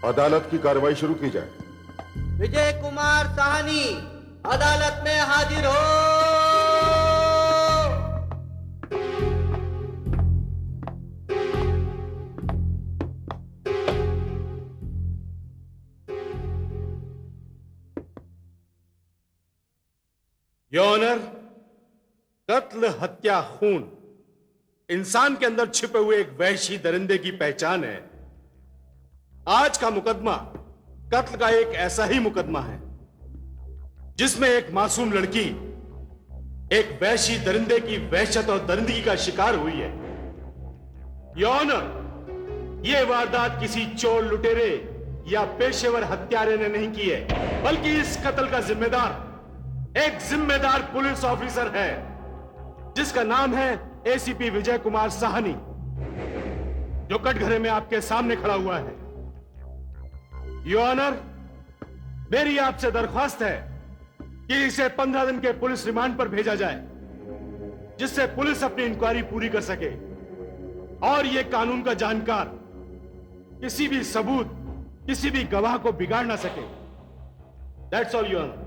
अदालत की कार्रवाई शुरू की जाए। विजय कुमार साहनी अदालत में हाजिर हो। योर ऑनर, कत्ल, हत्या, खून इंसान के अंदर छिपे हुए एक वहशी दरिंदे की पहचान है। आज का मुकदमा कत्ल का एक ऐसा ही मुकदमा है जिसमें एक मासूम लड़की एक वहशी दरिंदे की वहशत और दरिंदगी का शिकार हुई है। योर ऑनर, यह वारदात किसी चोर, लुटेरे या पेशेवर हत्यारे ने नहीं की है, बल्कि इस कत्ल का जिम्मेदार एक जिम्मेदार पुलिस ऑफिसर है जिसका नाम है एसीपी विजय कुमार साहनी, जो कटघरे में आपके सामने खड़ा हुआ है। योर ऑनर, मेरी आपसे दरख्वास्त है कि इसे 15 दिन के पुलिस रिमांड पर भेजा जाए, जिससे पुलिस अपनी इंक्वायरी पूरी कर सके और यह कानून का जानकार किसी भी सबूत, किसी भी गवाह को बिगाड़ ना सके। That's all your honour.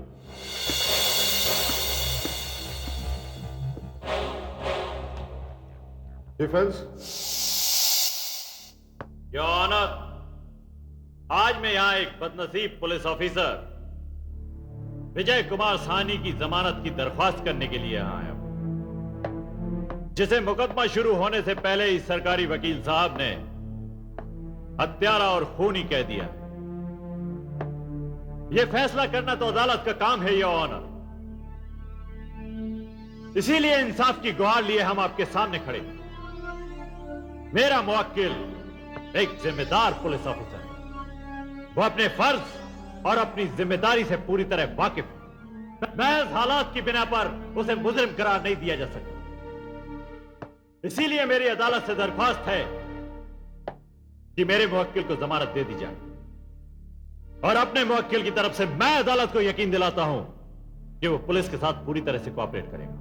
Defence. Your honour, आज मैं यहां एक बदनसीब पुलिस ऑफिसर विजय कुमार साहनी की जमानत की दरख्वास्त करने के लिए यहां आया हूं, जिसे मुकदमा शुरू होने से ही इस सरकारी वकील साहब ने हत्यारा और खूनी कह दिया। यह फैसला करना तो अदालत का काम है योर ऑनर, इसीलिए इंसाफ की गुहार लिए हम आपके सामने खड़े हैं। मेरा मुवक्किल एक जिम्मेदार पुलिस ऑफिसर है, वो अपने फर्ज और अपनी जिम्मेदारी से पूरी तरह वाकिफ है। महज हालात की बिना पर उसे मुजरिम करार नहीं दिया जा सकता। इसीलिए मेरी अदालत से दरख्वास्त है कि मेरे मुवक्किल को जमानत दे दी जाए, और अपने मुवक्किल की तरफ से मैं अदालत को यकीन दिलाता हूं कि वो पुलिस के साथ पूरी तरह से कोऑपरेट करेगा।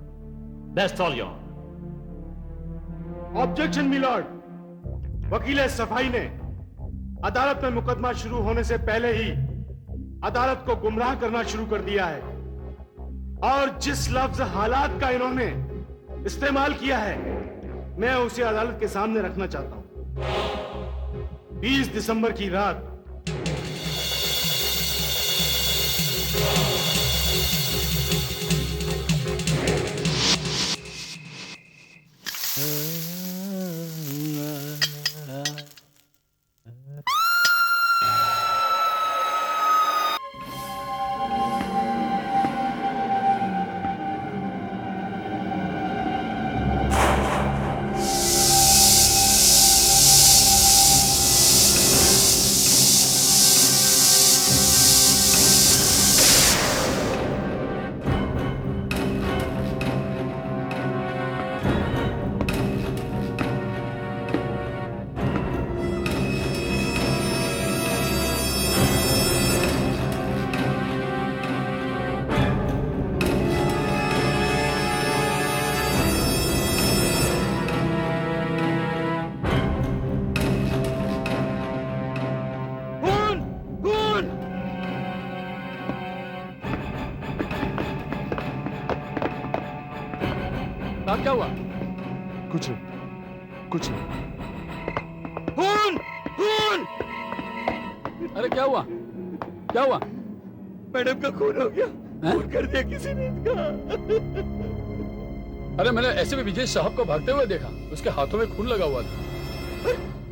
That's all your honour. Objection my lord, वकील सफाई ने अदालत में मुकदमा शुरू होने से पहले ही अदालत को गुमराह करना शुरू कर दिया है, और जिस लफ्ज हालात का इन्होंने इस्तेमाल किया है, मैं उसे अदालत के सामने रखना चाहता हूं। 20 दिसंबर की रात साहब क्या हुआ? कुछ नहीं, कुछ नहीं। खून! खून! अरे क्या हुआ? क्या हुआ? मैडम का खून हो गया। खून कर दिया किसी ने इसका। अरे मैंने ऐसे भी विजय साहब को भागते हुए देखा, उसके हाथों में खून लगा हुआ था।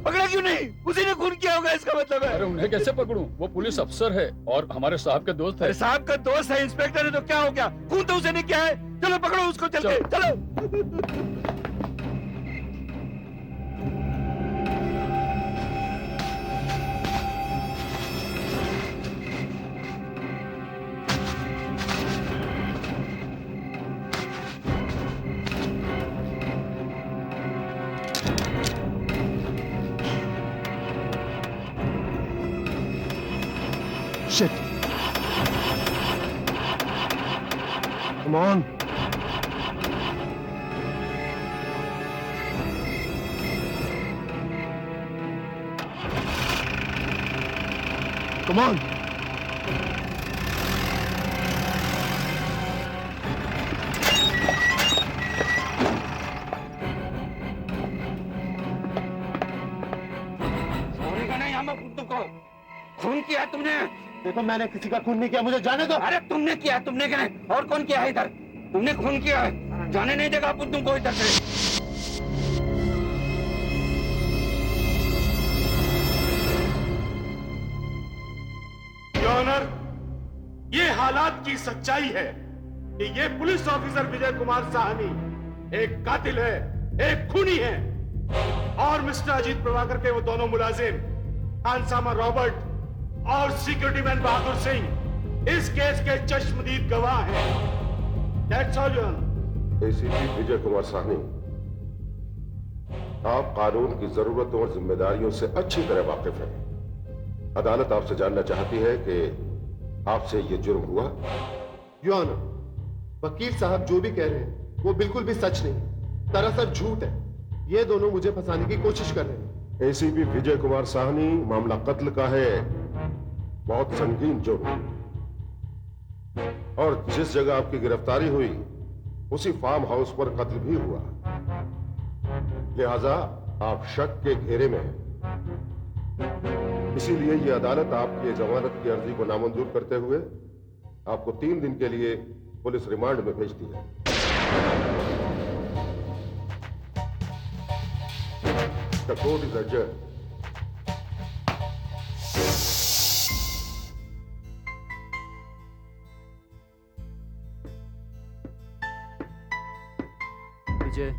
पकड़ा क्यों नहीं? उसी ने खून किया होगा इसका मतलब है। अरे उन्हें कैसे पकड़ूं? वो पुलिस अफसर है और हमारे साहब के दोस्त है। अरे साहब का दोस्त है, इंस्पेक्टर है, तो क्या हो गया? खून तो उसे नहीं किया है। चलो पकड़ो उसको, चल के चलो। Shit. Come on. Come on. छोड़ेगा नहीं हम तुमको। खून किया तुमने? देखो मैंने किसी का खून नहीं किया, मुझे जाने दो। अरे तुमने किया, तुमने क्या नहीं? और कौन किया है इधर? तुमने खून किया है, जाने नहीं देगा अपन तुमको इधर से। योर ऑनर, ये हालात की सच्चाई है कि ये पुलिस ऑफिसर विजय कुमार साहनी एक कातिल है, एक खूनी है, और मिस्टर अजीत प्रभाकर के वो दोनों मुलाजिम खानसामा रॉबर्ट और सिक्योरिटी मैन बहादुर सिंह इस केस के चश्मदीद गवाह हैं। That's all, Your Honor. ACP Vijay Kumar Sahni, आप कानून की जरूरतों और जिम्मेदारियों से अच्छी तरह वाकिफ हैं। अदालत आपसे जानना चाहती है कि आपसे ये जुर्म हुआ। योर ऑनर, वकील साहब जो भी कह रहे हैं वो बिल्कुल भी सच नहीं, दरअसल झूठ है। ये दोनों मुझे फंसाने की कोशिश कर रहे हैं। एसीपी विजय कुमार साहनी, मामला कत्ल का है, बहुत संगीन जुर्म, और जिस जगह आपकी गिरफ्तारी हुई उसी फार्म हाउस पर कत्ल भी हुआ, लिहाजा आप शक के घेरे में हैं। इसीलिए ये अदालत आपकी जमानत की अर्जी को नामंजूर करते हुए आपको 3 दिन के लिए पुलिस रिमांड में भेजती है। The court is adjourned. विजय,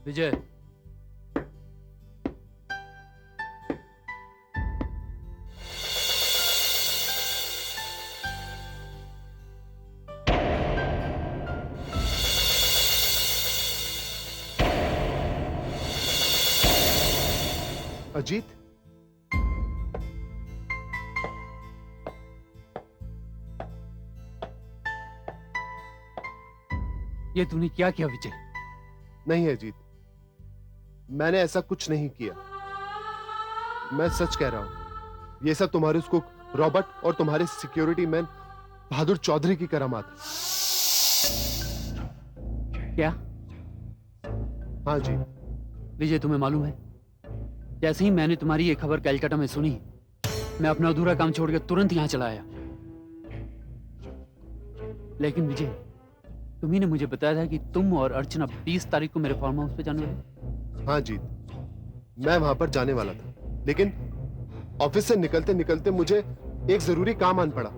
विजय, अजीत, ये तूने क्या किया विजय? नहीं अजीत, मैंने ऐसा कुछ नहीं किया। मैं सच कह रहा हूं। ये सब तुम्हारे उस कुक रॉबर्ट और तुम्हारे सिक्योरिटी मैन बहादुर चौधरी की करामात है। क्या? हाँ जी। विजय, तुम्हें मालूम है, जैसे ही मैंने तुम्हारी ये खबर कैलकाटा में सुनी, मैं अपना अधूरा काम छोड़कर तुरंत यहां चला आया। लेकिन विजय, तुम्ही ने मुझे बताया था कि तुम और अर्चना 20 तारीख को मेरे फार्म हाउस पे जाने वाले। हाँ जी, मैं वहां पर जाने वाला था, लेकिन ऑफिस से निकलते निकलते मुझे एक जरूरी काम आन पड़ा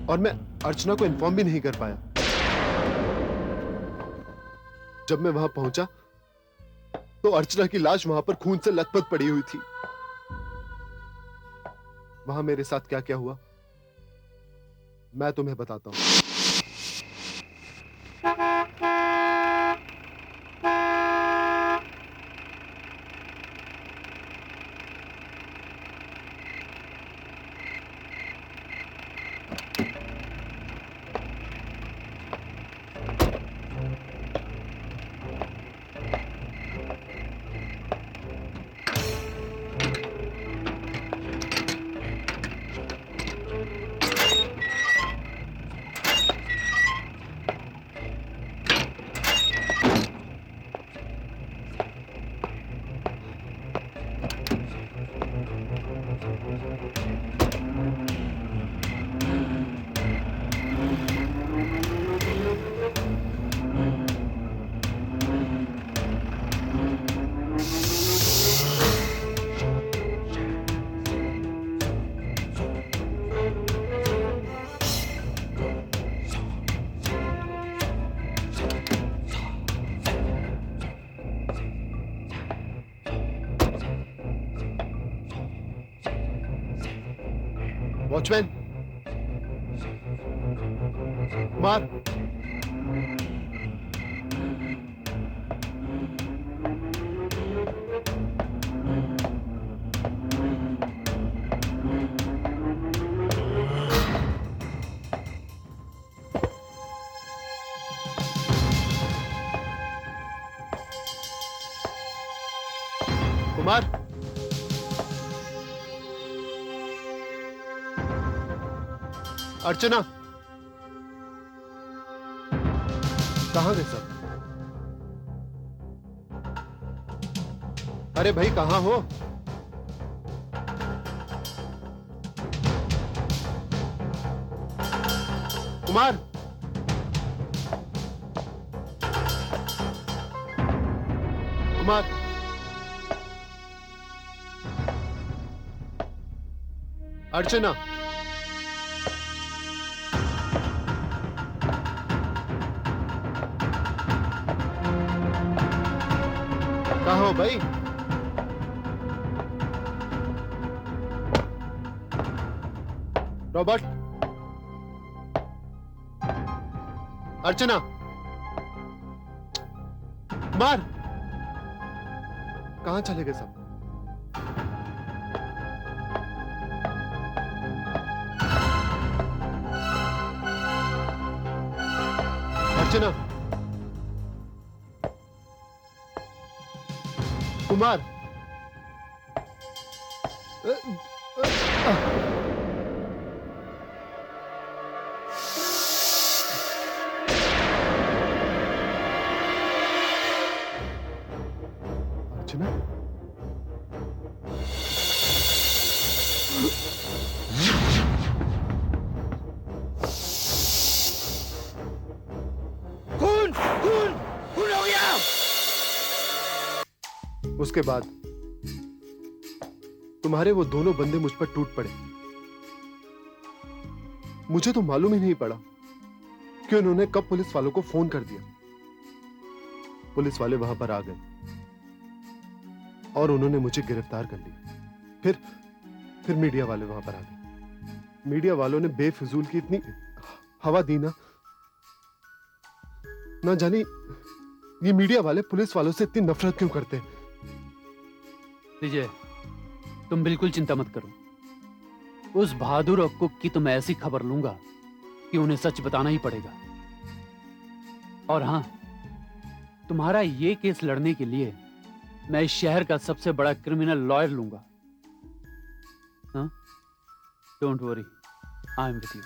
और मैं अर्चना को इन्फॉर्म भी नहीं कर पाया। जब मैं वहां पहुंचा तो अर्चना की लाश वहां पर खून से लथपथ पड़ी हुई थी। वहां मेरे साथ क्या क्या हुआ मैं तुम्हें बताता हूं। वॉचमैन, कुमार, कुमार, अर्चना, कहां गए सब? अरे भाई कहां हो? कुमार, कुमार, अर्चना, कहाँ हो भाई? रॉबर्ट, अर्चना, कुमार, कहाँ चले गए सब? अर्चना, कुमार, अर्चना, खून खून खून हो गया। उसके बाद तुम्हारे वो दोनों बंदे मुझ पर टूट पड़े। मुझे तो मालूम ही नहीं पड़ा कि उन्होंने कब पुलिस वालों को फोन कर दिया। पुलिस वाले वहां पर आ गए और उन्होंने मुझे गिरफ्तार कर लिया। फिर मीडिया वाले वहां पर आ गए। मीडिया वालों ने बेफिजूल की इतनी हवा दी ना जाने ये मीडिया वाले पुलिस वालों से इतनी नफरत क्यों करते हैं। विजय, तुम बिल्कुल चिंता मत करो। उस बहादुर और कुक की तो मैं ऐसी खबर लूंगा कि उन्हें सच बताना ही पड़ेगा। और हां, तुम्हारा ये केस लड़ने के लिए मैं इस शहर का सबसे बड़ा क्रिमिनल लॉयर लूंगा। हाँ, don't worry, I am with you.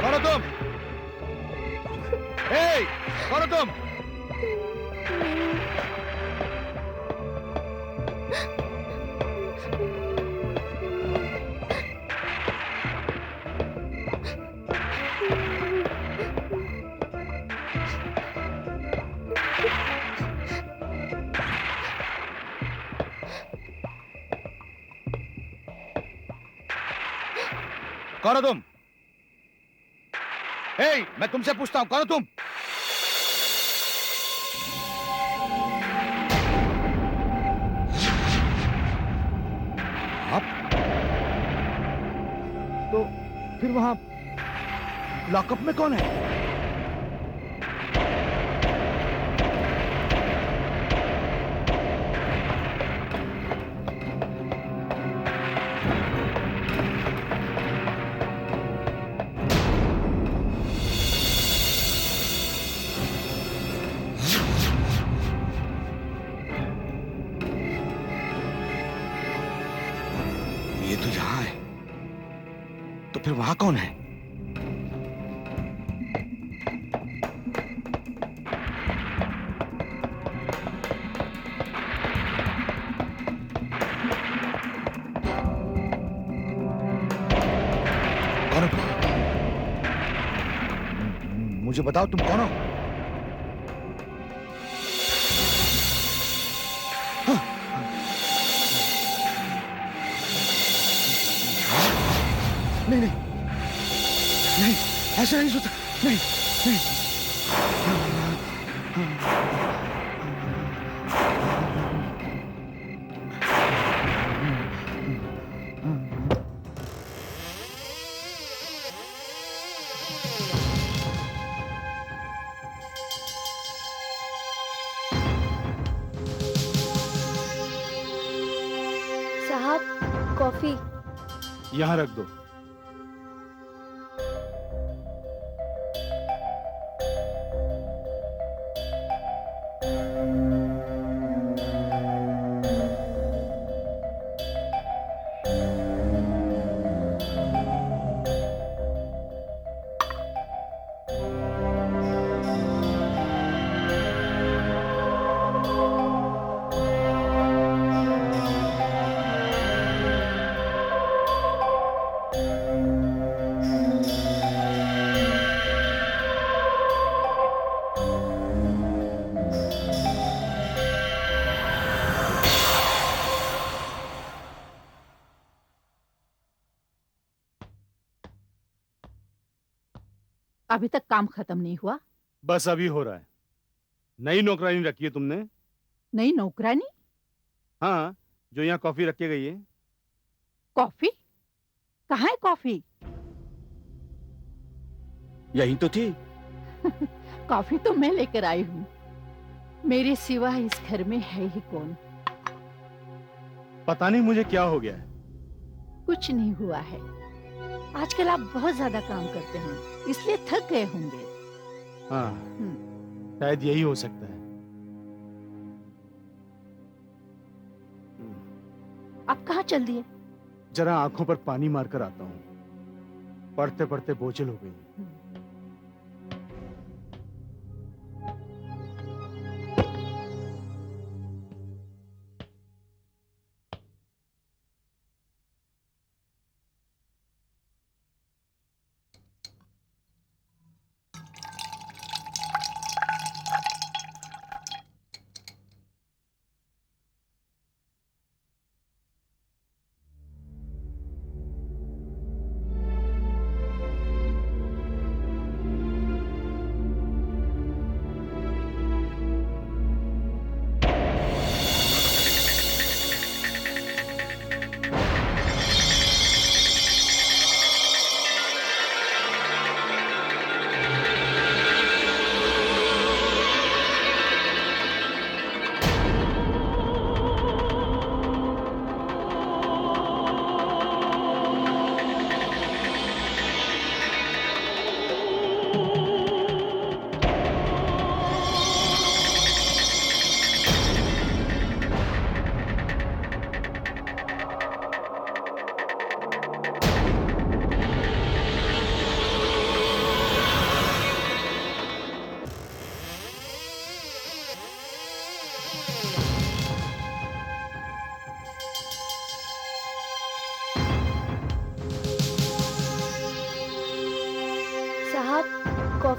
कौन हो तुम? हे, कौन हो तुम? कौन हो तुम? मैं तुमसे पूछता हूं, कौन हो तुम? आप? तो फिर वहां लॉकअप में कौन है? ये तो यहां है, तो फिर वहां कौन है? कौन हो? मुझे बताओ तुम कौन हो? नहीं नहीं नहीं, ऐसा नहीं सोचा। नहीं नहीं। साहब, कॉफी। यहां रख दो। अभी तक काम खत्म नहीं हुआ? बस अभी हो रहा है। नई नौकरानी रखी है तुमने? नई नौकरानी? हाँ, जो यहाँ कॉफी रख के गई है। कॉफी? कहाँ है कॉफी? यही तो थी। कॉफी तो मैं लेकर आई हूँ। मेरे सिवा इस घर में है ही कौन? पता नहीं मुझे क्या हो गया है। कुछ नहीं हुआ है। आजकल आप बहुत ज्यादा काम करते हैं, इसलिए थक गए होंगे। हाँ, शायद यही हो सकता है। आप कहाँ चल दिए? जरा आंखों पर पानी मारकर आता हूँ। पढ़ते पढ़ते बोझल हो गई।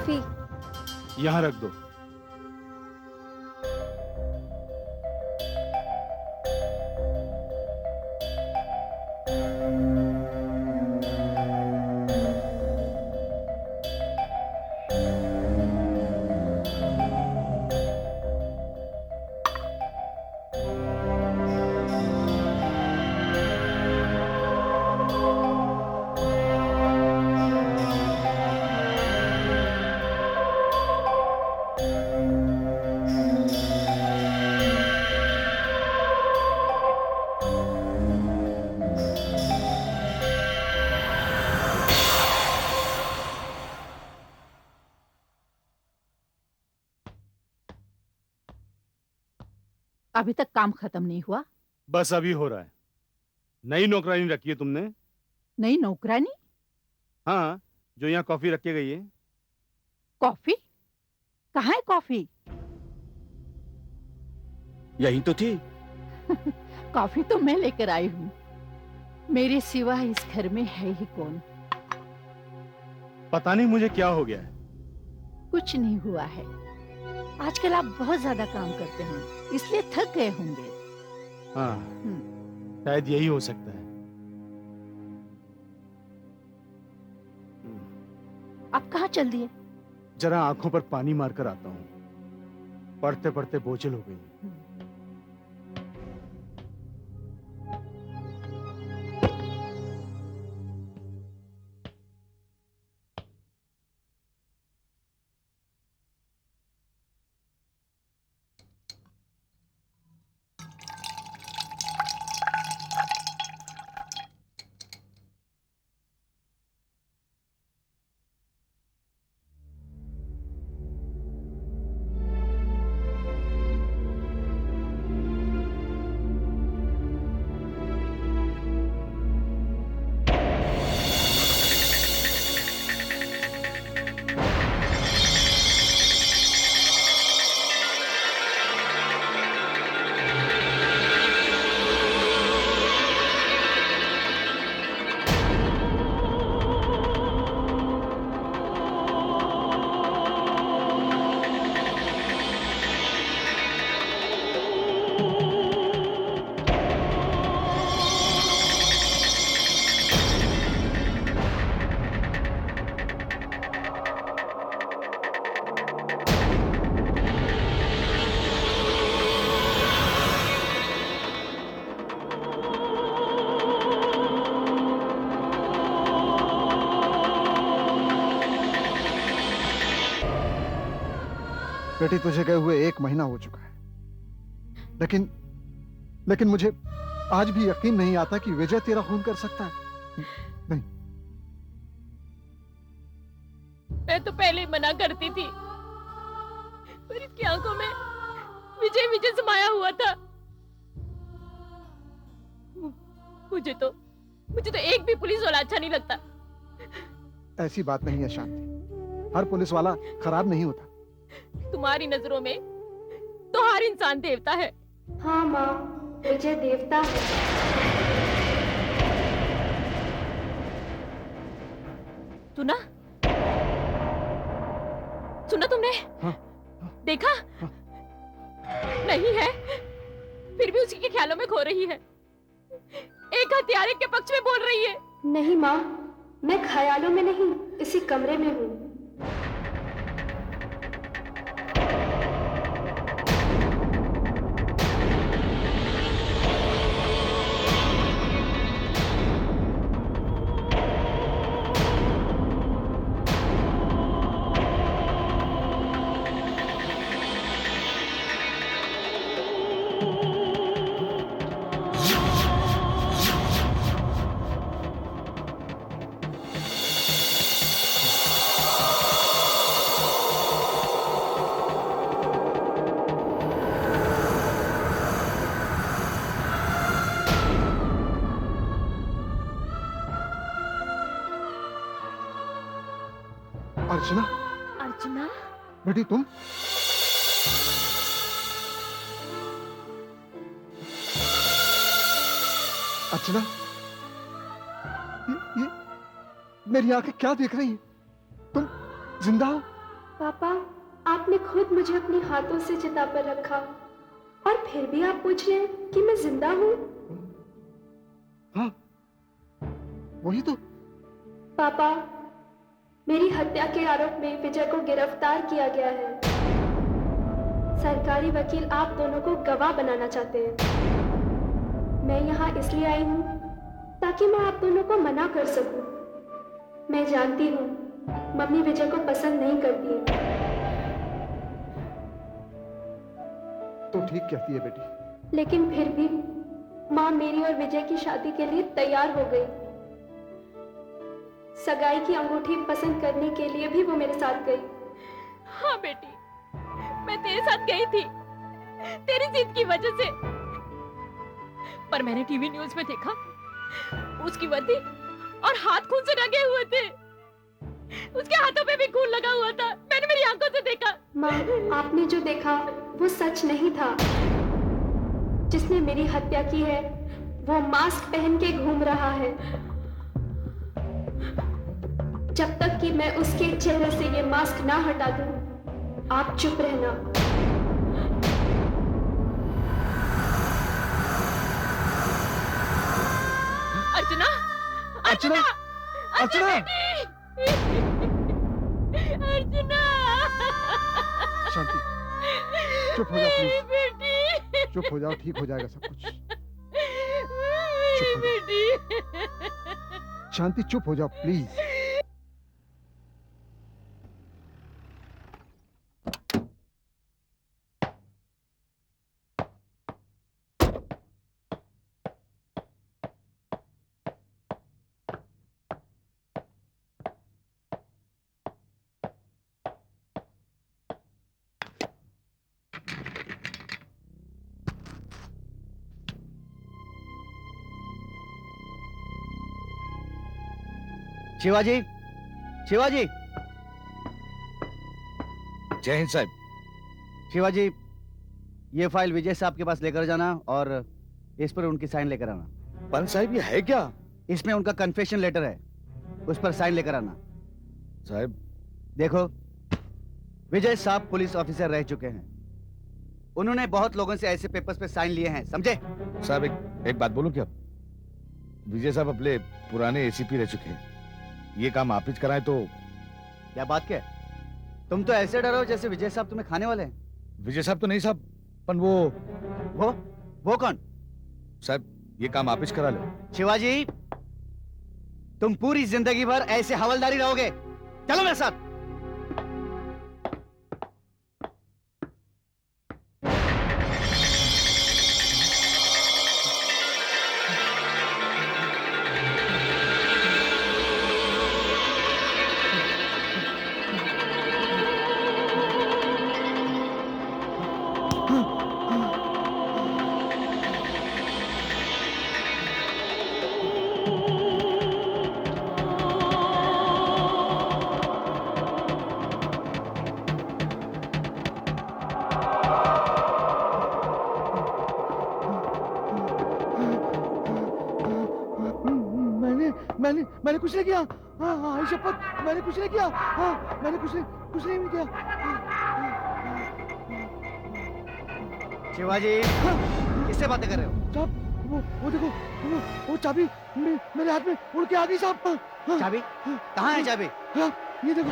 कॉफी। यहां रख दो। अभी तक काम खत्म नहीं हुआ? बस अभी हो रहा है। नई नौकरानी रखी है तुमने? नई नौकरानी? हाँ, जो यहाँ कॉफी रख के गई है। कॉफी? कहाँ है कॉफी? यही तो थी। कॉफी तो मैं लेकर आई हूँ। मेरे सिवा इस घर में है ही कौन? पता नहीं मुझे क्या हो गया है। कुछ नहीं हुआ है। आजकल आप बहुत ज्यादा काम करते हैं, इसलिए थक गए होंगे। हाँ, शायद यही हो सकता है। आप कहाँ चल दिए? जरा आंखों पर पानी मारकर आता हूँ। पढ़ते पढ़ते बोझिल हो गई। बेटी, तुझे गए हुए 1 महीना हो चुका है, लेकिन मुझे आज भी यकीन नहीं आता कि विजय तेरा खून कर सकता है। नहीं। मैं तो पहले ही मना करती थी, पर इसकी आंखों में विजय विजय समाया हुआ था। मुझे तो एक भी पुलिस वाला अच्छा नहीं लगता। ऐसी बात नहीं है शांति, हर पुलिस वाला खराब नहीं होता। तुम्हारी नजरों में तो हर इंसान देवता है। हाँ माँ, विजय देवता है। सुना तुमने? हाँ। देखा? हाँ। नहीं है, फिर भी उसी के ख्यालों में खो रही है। एक हत्यारे के पक्ष में बोल रही है। नहीं माँ, मैं ख्यालों में नहीं, इसी कमरे में हूँ। अर्चना, अर्चना, बेटी तुम? अर्चना, ये मेरी आंखें क्या देख रही हैं? तुम जिंदा हो? पापा, आपने खुद मुझे अपने हाथों से चिता पर रखा और फिर भी आप पूछ रहे हैं कि मैं जिंदा हूँ। हाँ, वही तो। पापा, मेरी हत्या के आरोप में विजय को गिरफ्तार किया गया है। सरकारी वकील आप दोनों को गवाह बनाना चाहते हैं। मैं यहाँ इसलिए आई हूँ ताकि मैं आप दोनों को मना कर सकूं। मैं जानती हूँ मम्मी विजय को पसंद नहीं करती है। तो ठीक कहती है बेटी। लेकिन फिर भी माँ मेरी और विजय की शादी के लिए तैयार हो गई। सगाई की अंगूठी पसंद करने के लिए भी वो मेरे साथ गई। हाँ बेटी, मैं तेरे साथ गई थी तेरी जिद की वजह से। पर मैंने टीवी न्यूज़ में देखा उसकी वर्दी और हाथ खून से रंगे हुए थे। उसके हाथों पे भी खून लगा हुआ था। मैंने मेरी आंखों से देखा। माँ, आपने जो देखा वो सच नहीं था। जिसने मेरी हत्या की है वो मास्क पहन के घूम रहा है। जब तक कि मैं उसके चेहरे से ये मास्क ना हटा दूं, आप चुप रहना। अर्चना, अर्चना, अर्चना, अर्चना, शांति, चुप हो जाओ प्लीज। बेटी, चुप हो जाओ, ठीक हो जाएगा सब कुछ। बेटी, शांति, चुप हो जाओ प्लीज। शिवाजी, शिवाजी, जय हिंद साहब। शिवाजी, ये फाइल विजय साहब के पास लेकर जाना और इस पर उनकी साइन लेकर आना। पंत साहब, ये है क्या? इसमें उनका कन्फेशन लेटर है, उस पर साइन लेकर आना। साहब देखो, विजय साहब पुलिस ऑफिसर रह चुके हैं। उन्होंने बहुत लोगों से ऐसे पेपर्स पे साइन लिए हैं, समझे? साहब, एक बात बोलूं क्या? विजय साहब अपने पुराने एसीपी रह चुके हैं। ये काम आप ही कराएं तो। क्या बात क्या? तुम तो ऐसे डरो जैसे विजय साहब तुम्हें खाने वाले हैं। विजय साहब तो नहीं साहब, पर वो कौन? साहब, ये काम आप ही करा लो। शिवाजी, तुम पूरी जिंदगी भर ऐसे हवलदारी रहोगे। चलो मेरे साथ। मैंने कुछ नहीं किया। हाँ हाँ, शपथ, मैंने कुछ नहीं किया। हाँ, मैंने कुछ नहीं किया। शिवाजी, किससे बातें कर रहे हो? साहब, वो देखो, वो चाबी मेरे हाथ में उड़ के आ गई साहब। चाबी? कहाँ है चाबी? हाँ, ये देखो।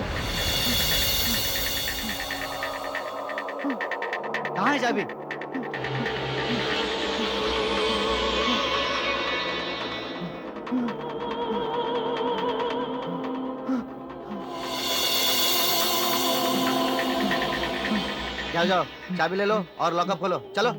कहाँ है चाबी? जाओ, चाबी ले लो और लॉकअप खोलो। चलो।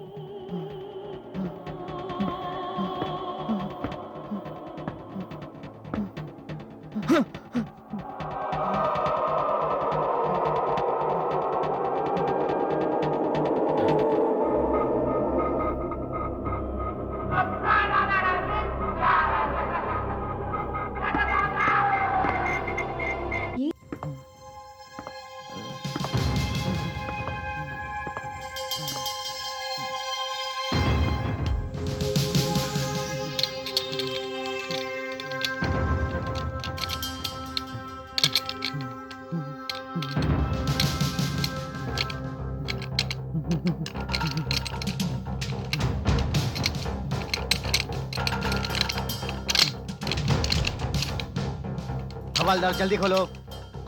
हवालदार जल्दी खोलो।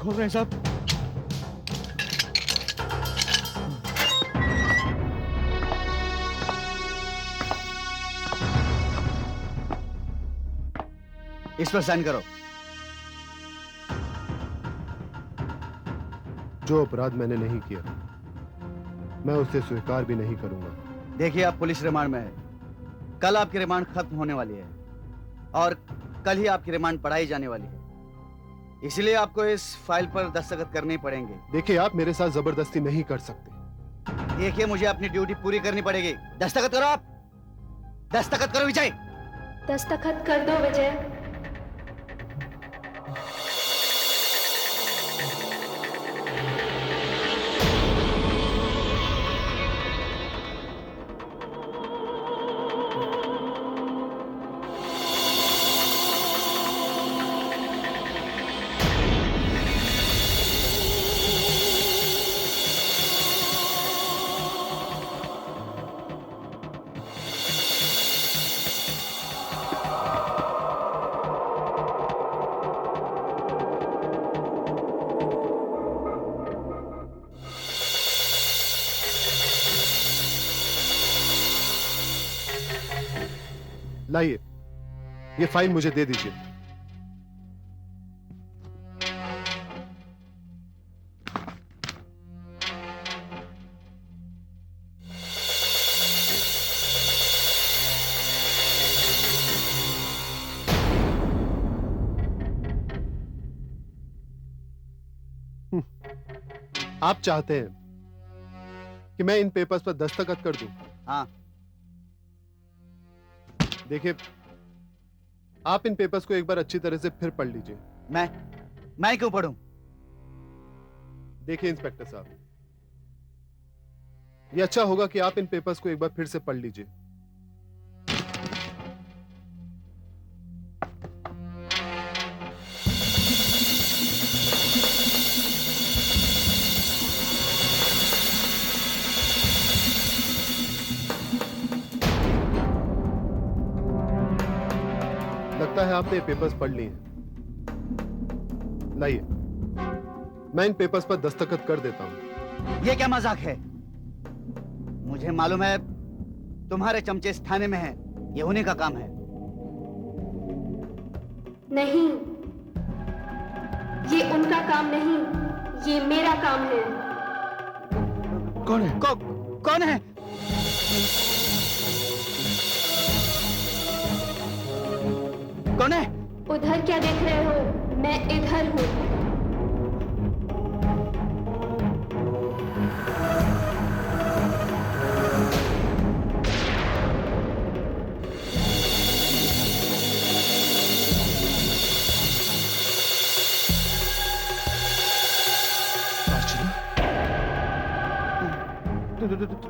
खोल रहे हैं साहब। इस पर साइन करो। जो अपराध मैंने नहीं किया मैं उसे स्वीकार भी नहीं करूंगा। देखिए, आप पुलिस रिमांड में है। कल आपकी रिमांड खत्म होने वाली है और कल ही आपकी रिमांड पढ़ाई जाने वाली है, इसलिए आपको इस फाइल पर दस्तखत करने पड़ेंगे। देखिए, आप मेरे साथ जबरदस्ती नहीं कर सकते। देखिए, मुझे अपनी ड्यूटी पूरी करनी पड़ेगी। दस्तखत करो आप। दस्तखत करो विजय। दस्तखत कर दो विजय। लाइए, ये फाइल मुझे दे दीजिए। आप चाहते हैं कि मैं इन पेपर्स पर दस्तखत कर दूं? हाँ। देखिए, आप इन पेपर्स को एक बार अच्छी तरह से फिर पढ़ लीजिए। मैं क्यों पढ़ूं? देखिए इंस्पेक्टर साहब, ये अच्छा होगा कि आप इन पेपर्स को एक बार फिर से पढ़ लीजिए। लगता है आपने ये पेपर्स पढ़ लिए हैं। लाइए, मैं इन पेपर्स पर दस्तखत कर देता हूं। ये क्या मजाक है? मुझे मालूम है तुम्हारे चमचे इस थाने में हैं। ये उन्हीं का काम है। नहीं, ये उनका काम नहीं, ये मेरा काम है। कौन है? कौन है? कौन है? उधर क्या देख रहे हो? मैं इधर हूं।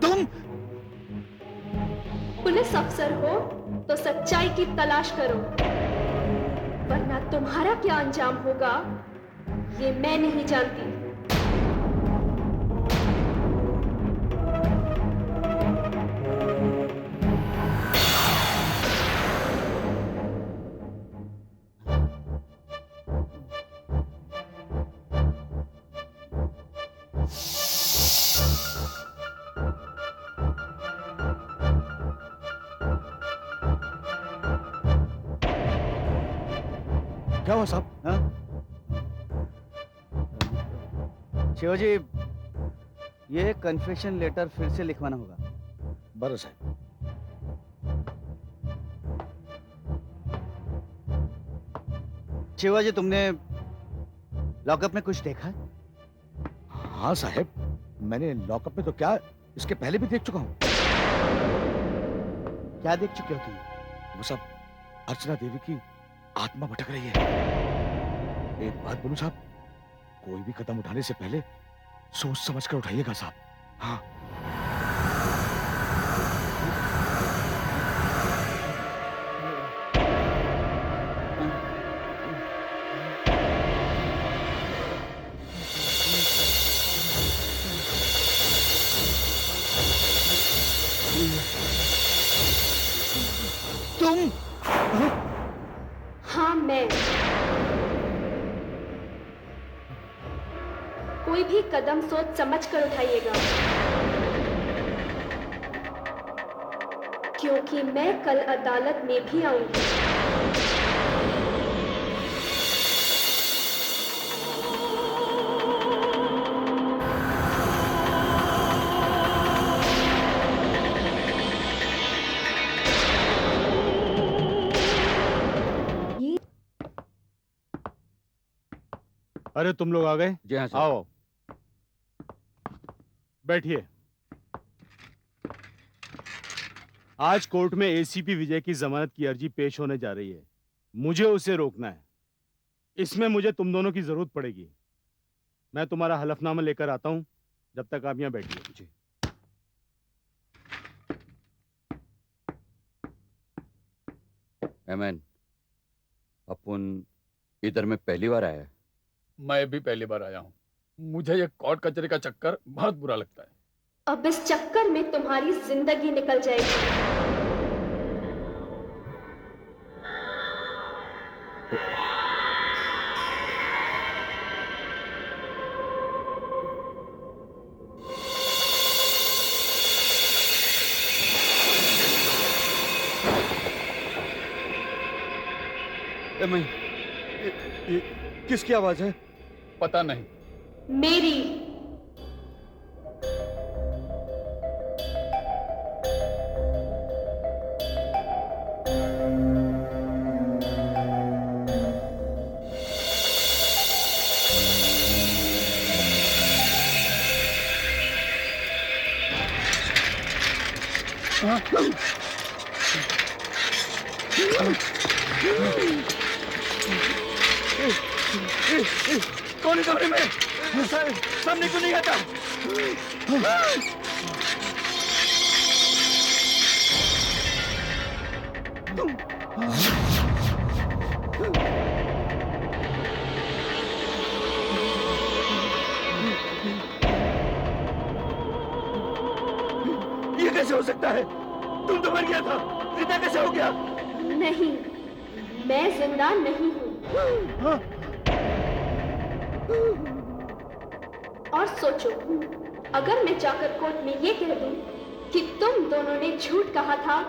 तुम पुलिस अफसर हो तो सच्चाई की तलाश करो, वरना तुम्हारा क्या अंजाम होगा ये मैं नहीं जानती। क्या हुआ साहब? हाँ? शिवाजी, ये कन्फेशन लेटर फिर से लिखवाना होगा। बरं साहेब। शिवाजी, तुमने लॉकअप में कुछ देखा? हाँ साहेब, मैंने लॉकअप में तो क्या, इसके पहले भी देख चुका हूँ। क्या देख चुके हो तुम? वो सब अर्चना देवी की आत्मा भटक रही है। एक बात बोलूं साहब, कोई भी कदम उठाने से पहले सोच समझ कर उठाइएगा साहब। हाँ। हाँ, मैं। कोई भी कदम सोच समझ कर उठाइएगा, क्योंकि मैं कल अदालत में भी आऊंगी। अरे तुम लोग आ गए? जी हाँ सर। आओ, बैठिए। आज कोर्ट में एसीपी विजय की जमानत की अर्जी पेश होने जा रही है। मुझे उसे रोकना है। इसमें मुझे तुम दोनों की जरूरत पड़ेगी। मैं तुम्हारा हलफनामा लेकर आता हूं, जब तक आप यहां बैठिए। जी। एमएन, अपन इधर में पहली बार आया है। मैं भी पहली बार आया हूँ। मुझे ये कोर्ट कचहरी का चक्कर बहुत बुरा लगता है। अब इस चक्कर में तुम्हारी जिंदगी निकल जाएगी। एमएन, ये किसकी आवाज है? पता नहीं। मेरी। कौन है कमरे में? सामने क्यों नहीं आता? ये कैसे हो सकता है? तुम तो मर गया था, जिंदा कैसे हो गया? नहीं, मैं जिंदा नहीं हूँ। और सोचो, अगर मैं जाकर कोर्ट में ये कह दूं कि तुम दोनों ने झूठ कहा था,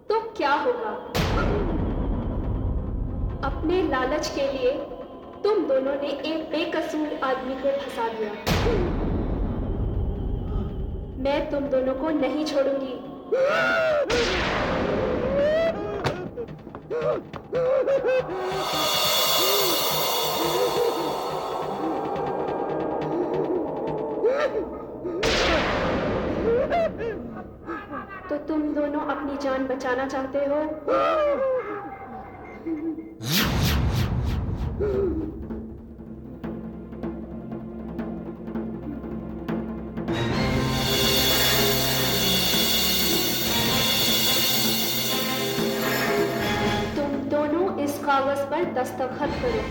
तो क्या होगा? अपने लालच के लिए तुम दोनों ने एक बेकसूर आदमी को फंसा दिया। मैं तुम दोनों को नहीं छोड़ूंगी। तो तुम दोनों अपनी जान बचाना चाहते हो? तुम दोनों इस कागज पर दस्तखत करो।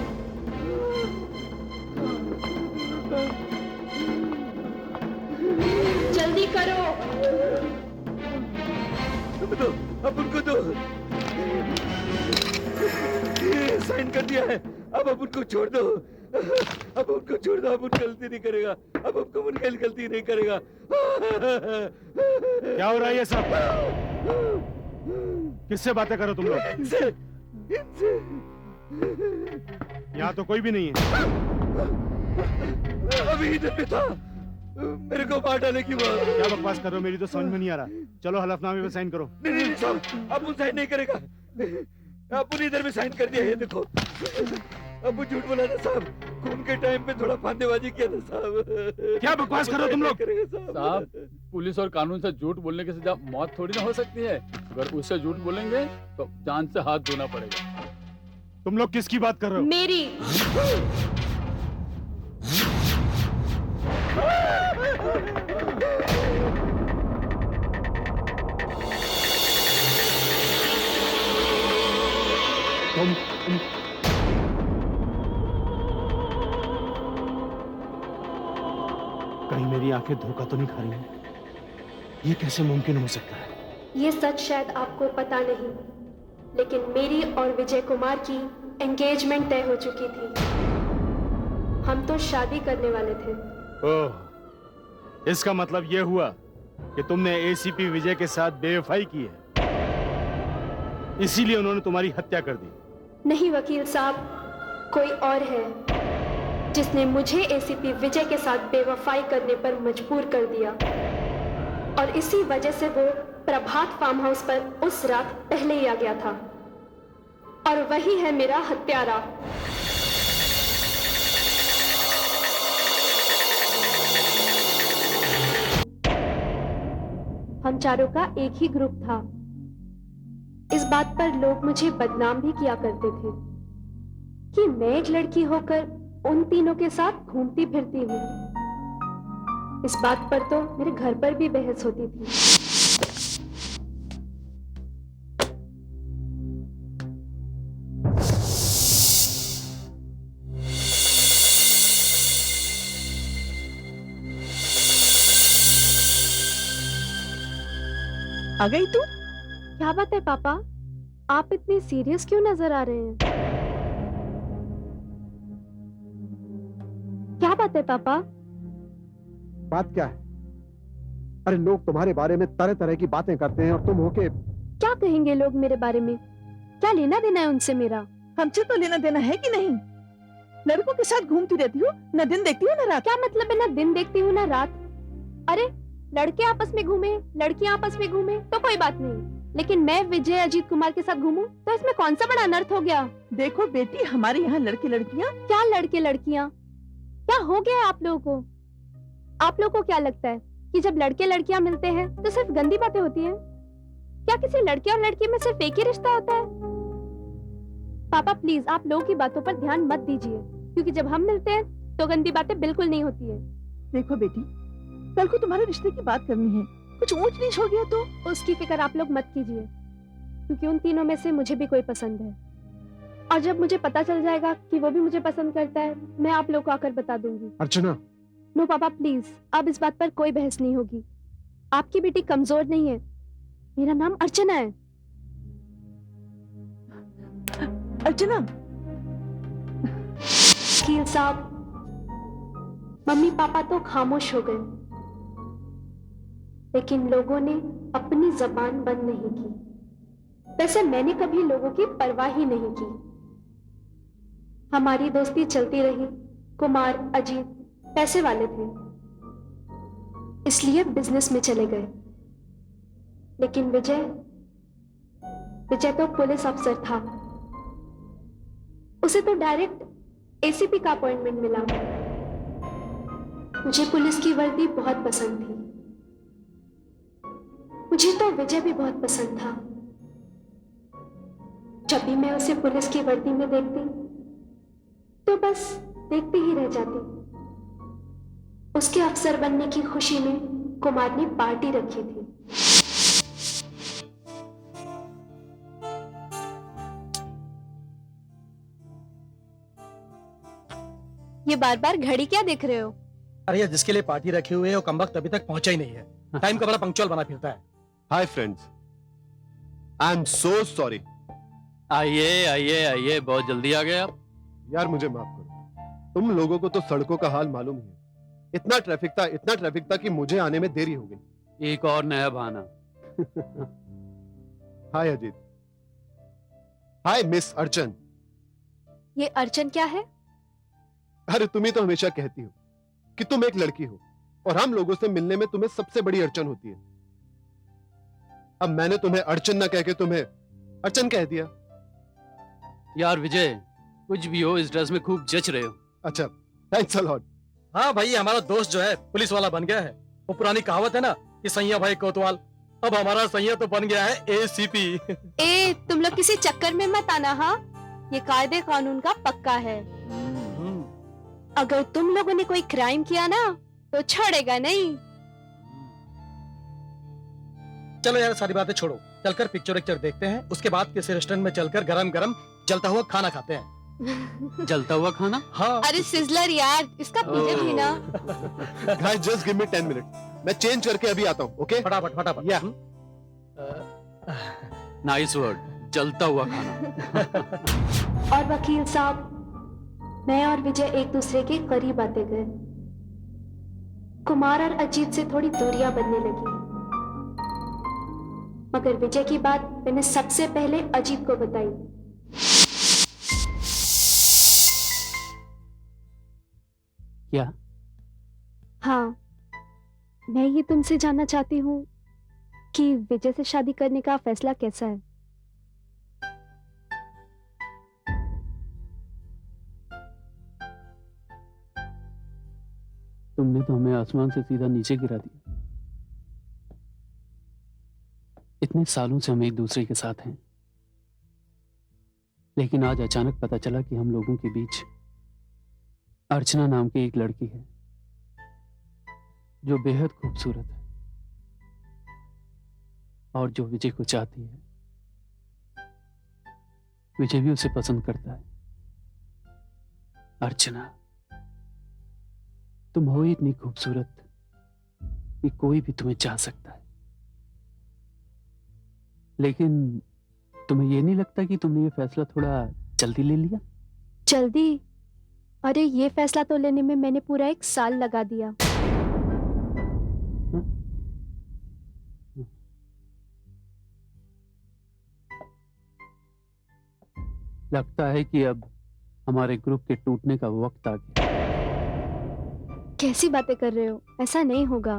जल्दी करो। अब उनको तो साइन कर दिया है। अब उनको छोड़ दो। अब उनको छोड़ दो। अब उन गलती नहीं करेगा। अब उनको मुनकेल गलती नहीं करेगा। क्या हो रहा है ये सब? किससे बातें करो तुम लोग? इनसे। यहाँ तो कोई भी नहीं है। अभी इधर पे था। मेरे को मार डाले की बात। क्या बकवास कर रहे हो? मेरी तो समझ में नहीं आ रहा। चलो हलफनामे पे साइन करो। नहीं साहब, अब वो साइन नहीं करेगा। अब इधर में साइन कर दिया। ये देखो, अब वो झूठ बोला था साहब। खून के टाइम पे थोड़ा फांदेबाजी किया था साहब। क्या बकवास कर रहे हो तुम लोग? साहब, पुलिस और कानून से झूठ बोलने की सजा मौत थोड़ी ना हो सकती है। अगर उससे झूठ बोलेंगे तो जान से हाथ धोना पड़ेगा। तुम लोग किसकी बात कर रहे हो? मेरी। तुम कहीं मेरी आंखें धोखा तो नहीं खा रही हैं? ये कैसे मुमकिन हो सकता है? ये सच शायद आपको पता नहीं, लेकिन मेरी और विजय कुमार की एंगेजमेंट तय हो चुकी थी। हम तो शादी करने वाले थे। ओह, इसका मतलब यह हुआ कि तुमने एसीपी विजय के साथ बेवफाई की है, इसीलिए उन्होंने तुम्हारी हत्या कर दी। नहीं वकील साहब, कोई और है जिसने मुझे एसीपी विजय के साथ बेवफाई करने पर मजबूर कर दिया, और इसी वजह से वो प्रभात फार्म हाउस पर उस रात पहले ही आ गया था, और वही है मेरा हत्यारा। हम चारों का एक ही ग्रुप था। इस बात पर लोग मुझे बदनाम भी किया करते थे कि मैं एक लड़की होकर उन तीनों के साथ घूमती फिरती हूँ। इस बात पर तो मेरे घर पर भी बहस होती थी। आ गई तू? क्या बात है पापा, आप इतने सीरियस क्यों नजर आ रहे हैं? क्या बात है पापा? बात क्या है? अरे लोग तुम्हारे बारे में तरह तरह की बातें करते हैं और तुम होके क्या कहेंगे लोग मेरे बारे में? क्या लेना देना है उनसे मेरा? हमसे तो लेना देना है कि नहीं? लड़कों के साथ घूमती रहती हो, न दिन देखती हो न रात। क्या मतलब है ना दिन देखती हूँ ना रात? अरे लड़के आपस में घूमे, लड़कियां आपस में घूमे तो कोई बात नहीं, लेकिन मैं विजय अजीत कुमार के साथ घूमूं तो इसमें कौन सा बड़ा अनर्थ हो गया? देखो बेटी, हमारे यहाँ लड़के लड़कियाँ। क्या लड़के लड़कियाँ? क्या हो गया है आप लोगों को? आप लोगों को क्या लगता है कि जब लड़के लड़कियां मिलते हैं तो सिर्फ गंदी बातें होती हैं? क्या किसी लड़के और लड़की में सिर्फ एक ही रिश्ता होता है? पापा प्लीज आप लोगों की बातों पर ध्यान मत दीजिए, क्योंकि जब हम मिलते हैं तो गंदी बातें बिल्कुल नहीं होती है। देखो बेटी, कल को तुम्हारे रिश्ते की बात करनी है, कुछ ऊंच नीच हो गया तो उसकी फिक्र आप लोग मत कीजिए, क्योंकि उन तीनों में से मुझे भी कोई पसंद है, और जब मुझे पता चल जाएगा कि वो भी मुझे पसंद करता है, मैं आप लोग को आकर बता दूंगी। अर्चना। नो पापा प्लीज, अब इस बात पर कोई बहस नहीं होगी। आपकी बेटी कमजोर नहीं है, मेरा नाम अर्चना है। अर्चना। वकील साहब, मम्मी पापा तो खामोश हो गए, लेकिन लोगों ने अपनी जबान बंद नहीं की। वैसे मैंने कभी लोगों की परवाह ही नहीं की। हमारी दोस्ती चलती रही। कुमार अजीत पैसे वाले थे, इसलिए बिजनेस में चले गए, लेकिन विजय तो पुलिस अफसर था। उसे तो डायरेक्ट एसीपी का अपॉइंटमेंट मिला। मुझे पुलिस की वर्दी बहुत पसंद थी। मुझे तो विजय भी बहुत पसंद था। जब भी मैं उसे पुलिस की वर्दी में देखती तो बस देखती ही रह जाती। उसके अफसर बनने की खुशी में कुमार ने पार्टी रखी थी। ये बार बार घड़ी क्या देख रहे हो? अरे यार, जिसके लिए पार्टी रखी हुई है वो कमबख्त अभी तक पहुंचा ही नहीं है। टाइम का बड़ा पंक्चुअल बना फिरता है। Hi friends, I am so sorry. आइए आइए आइए, बहुत जल्दी आ गए आप। यार मुझे माफ करो, तुम लोगों को तो सड़कों का हाल मालूम ही है। इतना ट्रैफिक था कि मुझे आने में देरी हो गई। एक और नया बहाना। हाय अजीत। हाय मिस अर्चन। ये अर्चन क्या है? अरे तुम ही तो हमेशा कहती हो कि तुम एक लड़की हो और हम लोगों से मिलने में तुम्हें सबसे बड़ी अड़चन होती है। अब मैंने तुम्हें अर्चन ना कह के तुम्हें अर्चन कह दिया। यार विजय, कुछ भी हो, इस ड्रेस में खूब जच रहे हो। अच्छा, थैंक्स अ लॉट। हाँ भाई, हमारा दोस्त जो है पुलिस वाला बन गया है। वो पुरानी कहावत है ना कि सैया भाई कोतवाल, अब हमारा सैया तो बन गया है एसीपी। ए, तुम लोग किसी चक्कर में मत आना। हाँ, ये कायदे कानून का पक्का है। अगर तुम लोगों ने कोई क्राइम किया ना तो छोड़ेगा नहीं। चलो यार, सारी बातें छोड़ो, चलकर पिक्चर देखते हैं। उसके बाद किसी रेस्टोरेंट में चलकर गरम गरम जलता हुआ खाना खाते हैं। जलता हुआ खाना? हाँ। अरे सिजलर यार, इसका पीछे भी ना। Guys just give me 10 minute, मैं चेंज करके अभी आता हूँ। ओके, फटाफट फटाफट। या नाइस वर्ड। जलता हुआ खाना। और वकील साहब, मैं और विजय एक दूसरे के करीब आते गए। कुमार और अजीत से थोड़ी दूरियां बनने लगी, मगर विजय की बात मैंने सबसे पहले अजीत को बताई। क्या? हाँ, मैं ये तुमसे जानना चाहती हूँ कि विजय से शादी करने का फैसला कैसा है। तुमने तो हमें आसमान से सीधा नीचे गिरा दिया। इतने सालों से हम एक दूसरे के साथ हैं, लेकिन आज अचानक पता चला कि हम लोगों के बीच अर्चना नाम की एक लड़की है जो बेहद खूबसूरत है और जो विजय को चाहती है। विजय भी उसे पसंद करता है। अर्चना, तुम हो इतनी खूबसूरत कि कोई भी तुम्हें चाह सकता है, लेकिन तुम्हें यह नहीं लगता कि तुमने ये फैसला थोड़ा जल्दी ले लिया? जल्दी? अरे ये फैसला तो लेने में मैंने पूरा 1 साल लगा दिया। लगता है कि अब हमारे ग्रुप के टूटने का वक्त आ गया। कैसी बातें कर रहे हो? ऐसा नहीं होगा।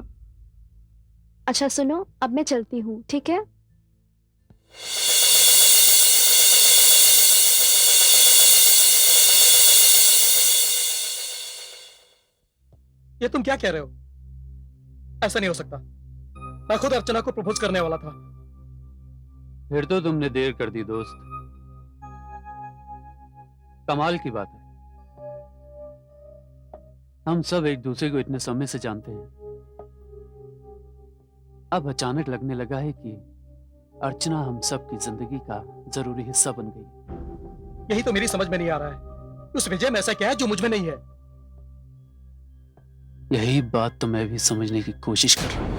अच्छा सुनो, अब मैं चलती हूँ, ठीक है? ये तुम क्या कह रहे हो? ऐसा नहीं हो सकता। मैं खुद अर्चना को प्रपोज करने वाला था। फिर तो तुमने देर कर दी दोस्त। कमाल की बात है, हम सब एक दूसरे को इतने समय से जानते हैं, अब अचानक लगने लगा है कि अर्चना हम सब की जिंदगी का जरूरी हिस्सा बन गई। यही तो मेरी समझ में नहीं आ रहा है। उस विजय में ऐसा क्या है जो मुझ में नहीं है? यही बात तो मैं भी समझने की कोशिश कर रहा हूं।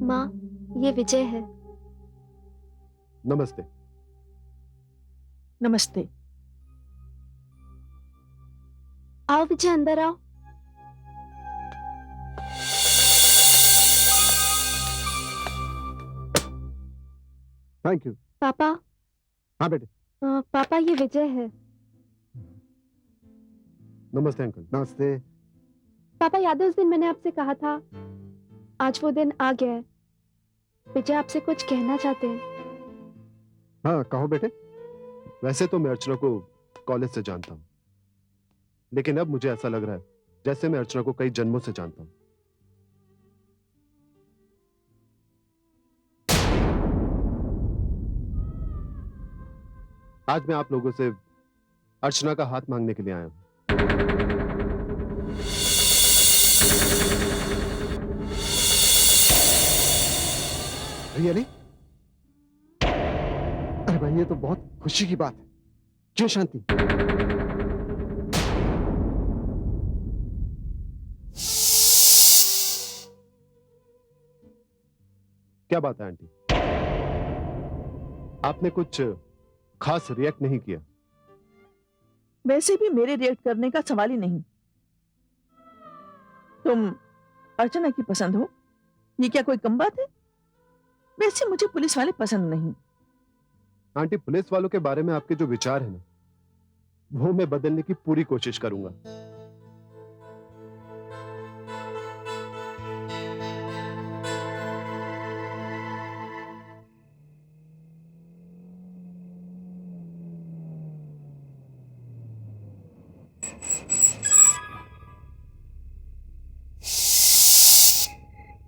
माँ, ये विजय है। नमस्ते। नमस्ते। आओ विजय, अंदर आओ। Thank you. पापा। हाँ बेटे। पापा, ये विजय है। नमस्ते अंकल। नमस्ते। पापा, याद है उस दिन मैंने आपसे कहा था? आज वो दिन आ गया है। विजय आपसे कुछ कहना चाहते हैं। हाँ कहो बेटे। वैसे तो मैं अर्चना को कॉलेज से जानता हूँ, लेकिन अब मुझे ऐसा लग रहा है जैसे मैं अर्चना को कई जन्मों से जानता हूँ। आज मैं आप लोगों से अर्चना का हाथ मांगने के लिए आया हूँ। रियली? अरे भाई, ये तो बहुत खुशी की बात है। क्यों शांति? क्या बात है आंटी? आपने कुछ खास रिएक्ट नहीं किया। वैसे भी मेरे रिएक्ट करने का सवाल ही नहीं। तुम अर्चना की पसंद हो, ये क्या कोई कम बात है? वैसे मुझे पुलिस वाले पसंद नहीं। आंटी, पुलिस वालों के बारे में आपके जो विचार है ना, वो मैं बदलने की पूरी कोशिश करूंगा।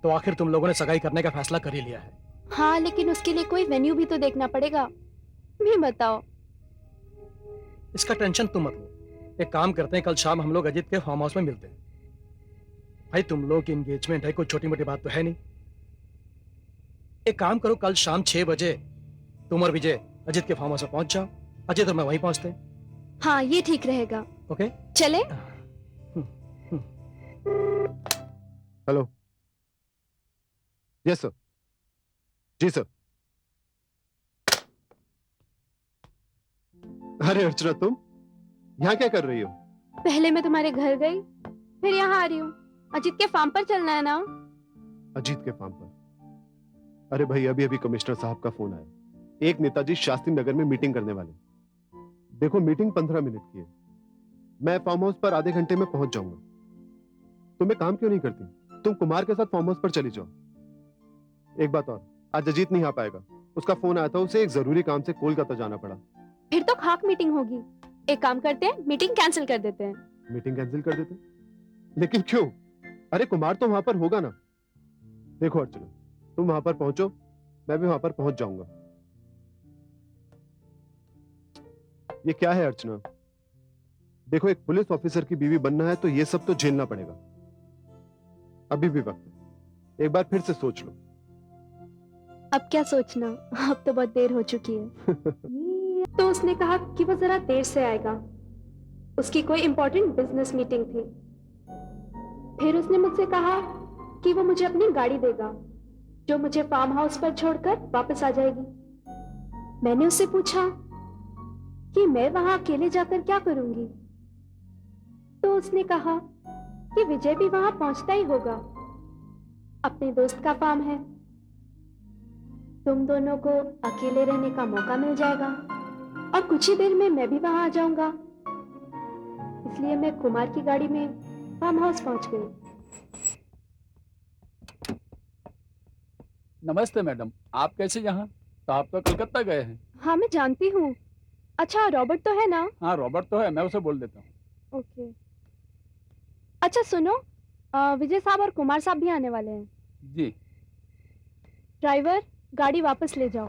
तो आखिर तुम लोगों ने सगाई करने का फैसला कर ही लिया है? हाँ, लेकिन उसके लिए कोई वेन्यू भी तो देखना पड़ेगा। भी बताओ, इसका टेंशन तुम मत लो। एक काम करते हैं, कल शाम हम लोग अजीत के फार्म हाउस में मिलते हैं। भाई तुम लोग की एंगेजमेंट है, कोई छोटी मोटी बात तो है नहीं। एक काम करो, कल शाम 6 बजे तुम और विजय अजीत के फार्म हाउस में पहुंच जाओ। अजीत और मैं वहीं पहुंचते हैं। हाँ, ये ठीक रहेगा। ओके, चले। हेलो। Yes sir. जी सर। अरे अर्चना, तुम यहाँ क्या कर रही हो? पहले मैं तुम्हारे घर गई, फिर यहाँ आ रही हूँ। अजीत के फार्म पर चलना है ना? अजीत के फार्म पर? अरे भाई, अभी अभी कमिश्नर साहब का फोन आया। एक नेताजी शास्त्री नगर में मीटिंग करने वाले। देखो, मीटिंग 15 मिनट की है। मैं फार्म हाउस पर आधे घंटे में पहुंच जाऊंगा। तुम एक काम क्यों नहीं करती, तुम कुमार के साथ फार्म हाउस पर चली जाओ। एक बात और, आज अजीत नहीं आ पाएगा। उसका फोन आया था, उसे एक जरूरी काम से कोलकाता जाना पड़ा। फिर तो खाक मीटिंग होगी। एक काम करते हैं, मीटिंग कैंसिल कर देते हैं। मीटिंग कैंसिल कर देते? लेकिन क्यों? अरे कुमार तो वहां पर होगा ना। देखो अर्चना, तुम वहां पर पहुंचो, मैं भी वहां पर पहुंच जाऊंगा। ये क्या है अर्चना? देखो, एक पुलिस ऑफिसर की बीवी बनना है तो ये सब तो झेलना पड़ेगा। अभी भी वक्त है, एक बार फिर से सोच लो। अब क्या सोचना, अब तो बहुत देर हो चुकी है। तो उसने कहा कि वो जरा देर से आएगा, उसकी कोई इंपॉर्टेंट बिजनेस मीटिंग थी। फिर उसने मुझसे कहा कि वो मुझे अपनी गाड़ी देगा, जो मुझे फार्म हाउस पर छोड़कर वापस आ जाएगी। मैंने उससे पूछा कि मैं वहां अकेले जाकर क्या करूंगी, तो उसने कहा कि विजय भी वहां पहुंचता ही होगा, अपने दोस्त का फार्म है। तुम दोनों को अकेले रहने का मौका मिल जाएगा और कुछ ही देर में मैं भी वहां आ जाऊंगा। इसलिए मैं कुमार की गाड़ी में फार्म हाउस पहुंच गई। नमस्ते मैडम, आप कैसे यहाँ? तो आप तो कलकत्ता गए हैं। हाँ, मैं जानती हूँ। अच्छा, रॉबर्ट तो है ना? हाँ, रॉबर्ट तो है, मैं उसे बोल देता हूँ। ओके। अच्छा सुनो, विजय साहब और कुमार साहब भी आने वाले हैं। जी। ड्राइवर, गाड़ी वापस ले जाओ।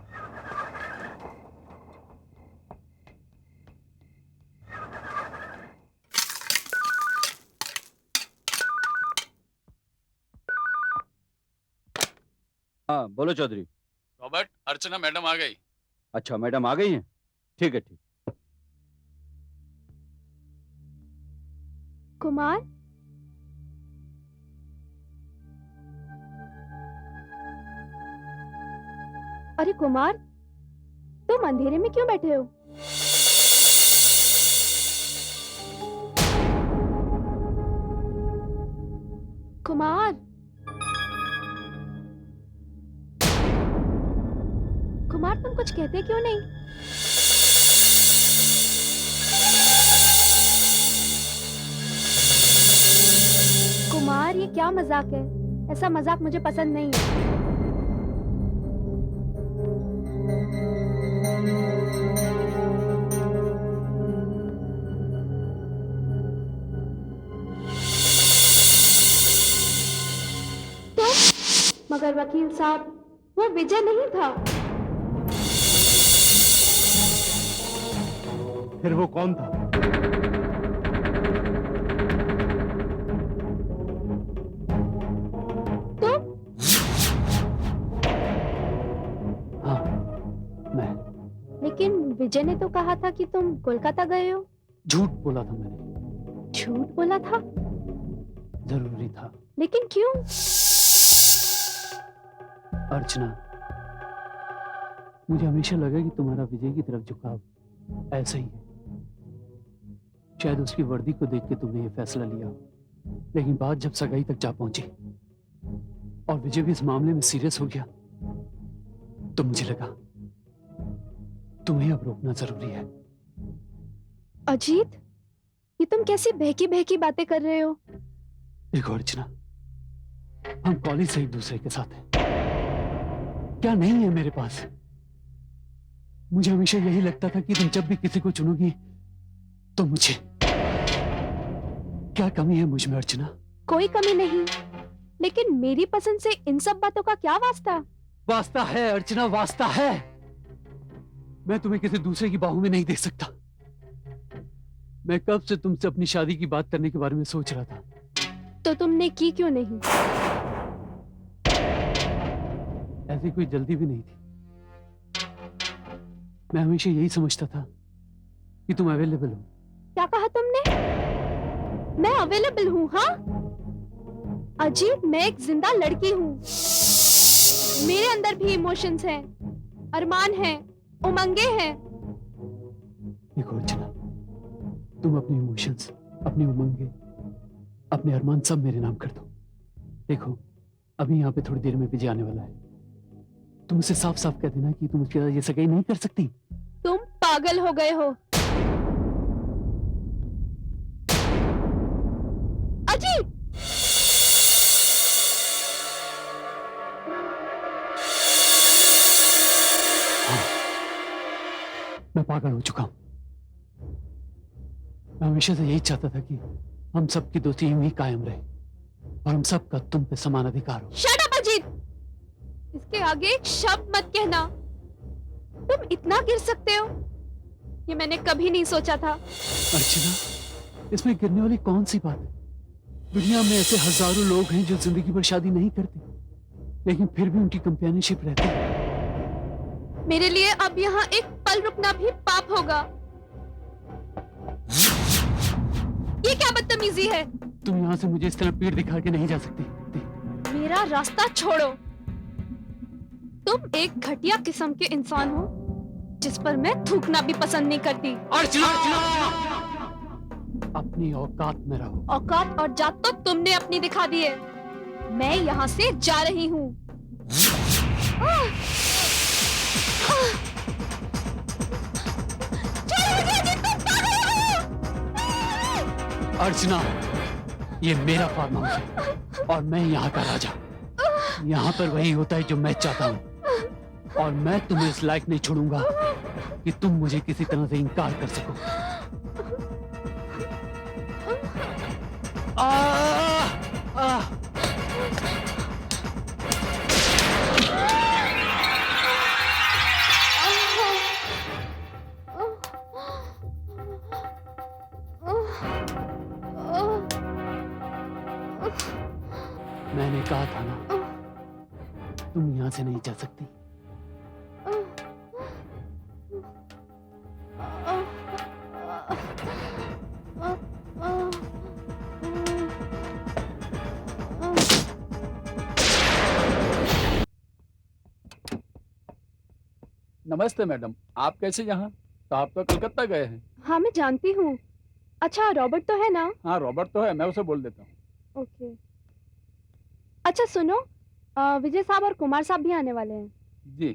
हाँ बोलो चौधरी। रॉबर्ट, अर्चना मैडम आ गई। अच्छा, मैडम आ गई हैं? ठीक है, ठीक। कुमार, अरे कुमार, तुम अंधेरे में क्यों बैठे हो? कुमार, कुमार, तुम कुछ कहते क्यों नहीं? कुमार, ये क्या मजाक है? ऐसा मजाक मुझे पसंद नहीं है। तो मगर वकील साहब, वो विजय नहीं था। फिर वो कौन था? हाँ, मैं। लेकिन विजय ने तो कहा था कि तुम कोलकाता गए हो। झूठ बोला था मैंने। झूठ बोला था? जरूरी था। लेकिन क्यों? अर्चना, मुझे हमेशा लगा कि तुम्हारा विजय की तरफ झुकाव ऐसा ही है। शायद उसकी वर्दी को देख के तुमने ये फैसला लिया, लेकिन बात जब सगाई तक जा पहुंची और विजय भी इस मामले में सीरियस हो गया, तो मुझे लगा तुम्हें अब रोकना जरूरी है। अजीत, ये तुम कैसी बहकी बहकी बातें कर रहे हो? देखो अर्चना, हम कॉलेज से एक दूसरे के साथ हैं। क्या नहीं है मेरे पास? मुझे हमेशा यही लगता था कि तुम जब भी किसी को चुनोगी तो मुझे। क्या कमी है मुझ में अर्चना? कोई कमी नहीं, लेकिन मेरी पसंद से इन सब बातों का क्या वास्ता? वास्ता है अर्चना, वास्ता है। मैं तुम्हें किसी दूसरे की बाहों में नहीं देख सकता। मैं कब से तुमसे अपनी शादी की बात करने के बारे में सोच रहा था। तो तुमने की क्यों नहीं? ऐसी कोई जल्दी भी नहीं थी। मैं हमेशा यही समझता था कि तुम अवेलेबल हो। क्या कहा तुमने? मैं अवेलेबल हूँ? हाँ अजीत, मैं एक जिंदा लड़की हूँ। मेरे अंदर भी इमोशंस हैं, अरमान हैं, उमंगे हैं। देखो अर्चना, तुम अपने इमोशंस, अपनी उमंगे, अपने अरमान सब मेरे नाम कर दो। देखो अभी यहाँ पे थोड़ी देर में विजय आने वाला है। तुम उसे साफ साफ कह देना कि तुम उसके साथ ये सगाई नहीं कर सकती। तुम पागल हो गए हो अजीत। मैं पागल हो चुका हूं। मैं हमेशा से यही चाहता था कि हम सबकी दोस्ती यूं ही कायम रहे और हम सबका तुम पे समान अधिकार हो। शट अप अजीत, इसके आगे एक शब्द मत कहना। तुम इतना गिर सकते हो, ये मैंने कभी नहीं सोचा था। अर्चना, इसमें गिरने वाली कौन सी बात है? दुनिया में ऐसे हजारों लोग हैं जो जिंदगी भर शादी नहीं करते, लेकिन फिर भी उनकी कंपेनियनशिप रहती है। मेरे लिए अब यहाँ एक पल रुकना भी पाप होगा। ये क्या बदतमीजी है? तुम यहाँ से मुझे इस तरह पीठ दिखा के नहीं जा सकती। मेरा रास्ता छोड़ो। तुम एक घटिया किस्म के इंसान हो जिस पर मैं थूकना भी पसंद नहीं करती। अपनी औकात में रहो। औकात और जात तो तुमने अपनी दिखा दी है। मैं यहाँ से जा रही हूँ। अर्चना, ये मेरा फार्म हाउस है और मैं यहाँ का राजा। यहाँ पर वही होता है जो मैं चाहता हूँ और मैं तुम्हें इस लायक नहीं छोड़ूंगा कि तुम मुझे किसी तरह से इनकार कर सको। मैंने कहा था ना, तुम यहाँ से नहीं जा सकती। नमस्ते मैडम, आप कैसे यहाँ? तो आप तो कलकत्ता गए हैं। हाँ मैं जानती हूँ। अच्छा रॉबर्ट तो है ना? हाँ रॉबर्ट तो है, मैं उसे बोल देता हूँ। ओके। अच्छा सुनो, विजय साहब और कुमार साहब भी आने वाले हैं। जी।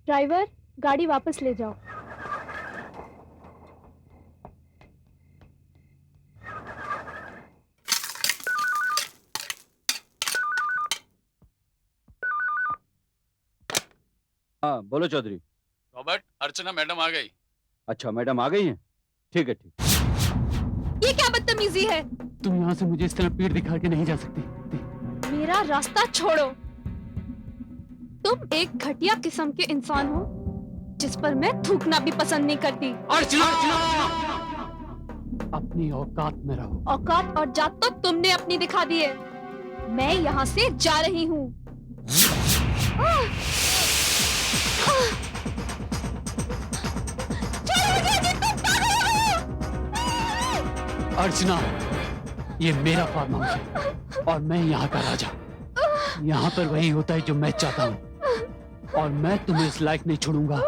ड्राइवर, गाड़ी वापस ले जाओ। हाँ बोलो चौधरी। रॉबर्ट, अर्चना मैडम आ गई। अच्छा मैडम आ गई हैं? ठीक है ठीक। ये क्या बदतमीजी है? तुम यहाँ से मुझे इस तरह पीठ दिखा के नहीं जा सकती। मेरा रास्ता छोड़ो। तुम एक घटिया किस्म के इंसान हो जिस पर मैं थूकना भी पसंद नहीं करती। अपनी औकात में रहो। औकात और जात तो तुमने अपनी दिखा दी है। मैं यहाँ से जा रही हूँ। अर्चना, ये मेरा फार्म हाउस है और मैं यहाँ का राजा। यहाँ पर वही होता है जो मैं चाहता हूँ और मैं तुम्हें इस लायक नहीं छोड़ूंगा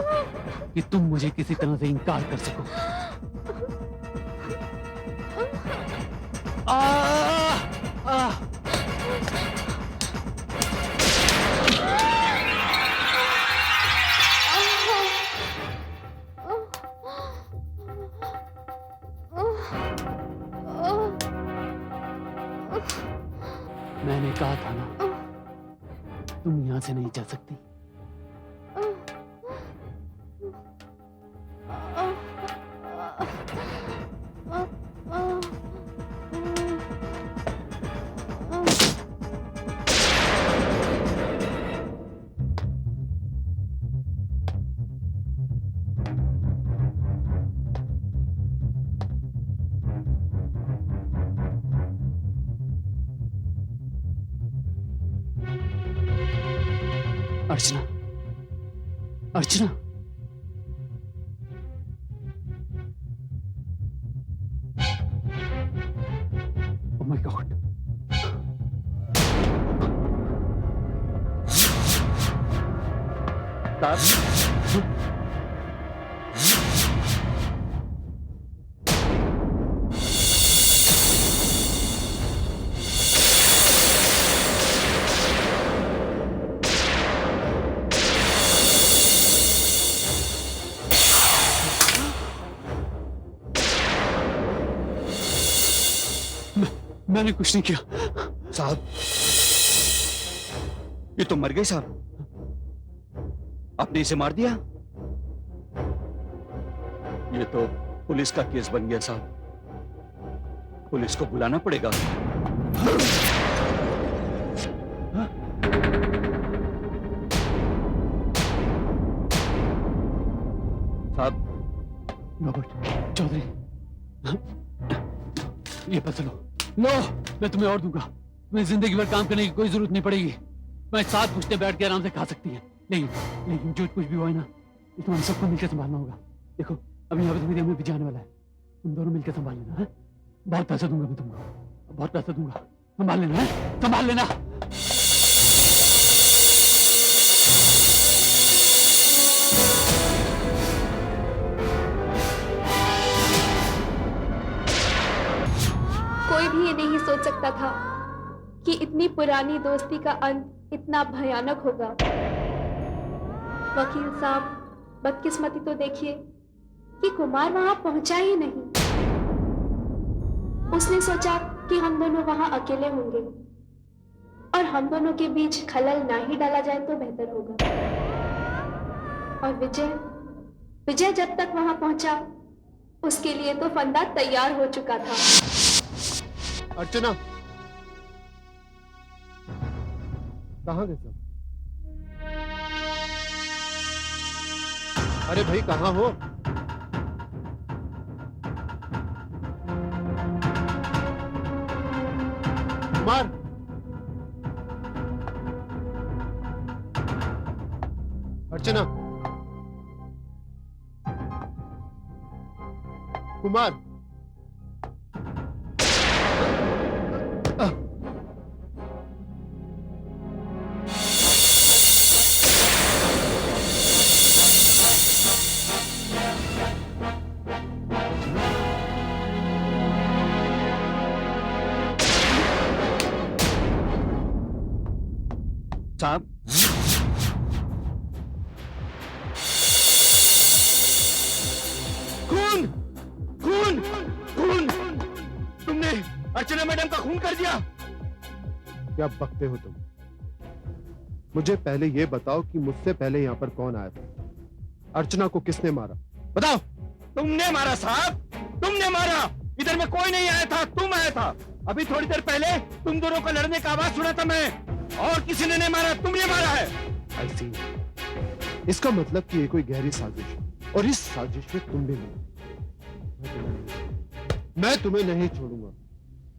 कि तुम मुझे किसी तरह से इनकार कर सको। मैंने कहा था ना, तुम यहाँ से नहीं जा सकती। अर्चना, अर्चना, ओह माय गॉड। मैंने कुछ नहीं किया साहब। ये तो मर गई साहब। आपने इसे मार दिया? ये तो पुलिस का केस बन गया साहब। पुलिस को बुलाना पड़ेगा। साहब। रॉबर्ट चौधरी, ये पैसे लो। लो, मैं तुम्हें और दूंगा। तुम्हें जिंदगी भर काम करने की कोई जरूरत नहीं पड़ेगी। मैं 7 पुश्ते बैठ के आराम से खा सकती है। लेकिन जो कुछ भी हुआ है ना, ये तुम्हारे सबको मिलकर संभालना होगा। देखो, अभी यहाँ पे तुम्हें हमें भी जाने वाला है। तुम दोनों मिलकर संभाल लेना है। बहुत पैसा दूंगा मैं तुमको, बहुत पैसा दूंगा। संभाल लेना है, संभाल लेना। कोई भी ये नहीं सोच सकता था कि इतनी पुरानी दोस्ती का अंत इतना भयानक होगा। वकील साहब, बदकिस्मती तो देखिए कि कुमार वहां पहुंचा ही नहीं। उसने सोचा कि हम दोनों वहां अकेले होंगे और हम दोनों के बीच खलल ना ही डाला जाए तो बेहतर होगा। और विजय जब तक वहां पहुंचा, उसके लिए तो फंदा तैयार हो चुका था। अर्चना, कहाँ गए सब? अरे भाई, कहाँ हो? कुमार, अर्चना, कुमार, साहब। खून, खून, खून! तुमने अर्चना मैडम का खून कर दिया। क्या बकते हो तुम? मुझे पहले ये बताओ कि मुझसे पहले यहाँ पर कौन आया था? अर्चना को किसने मारा? बताओ। तुमने मारा साहब, तुमने मारा। इधर में कोई नहीं आया था, तुम आया था। अभी थोड़ी देर पहले तुम दोनों का लड़ने का आवाज सुना था मैं, और किसी ने नहीं मारा, तुमने मारा है। I see. इसका मतलब कि ये कोई गहरी साजिश है, और इस साजिश में तुम भी नहीं। मैं तुम्हें नहीं छोड़ूंगा,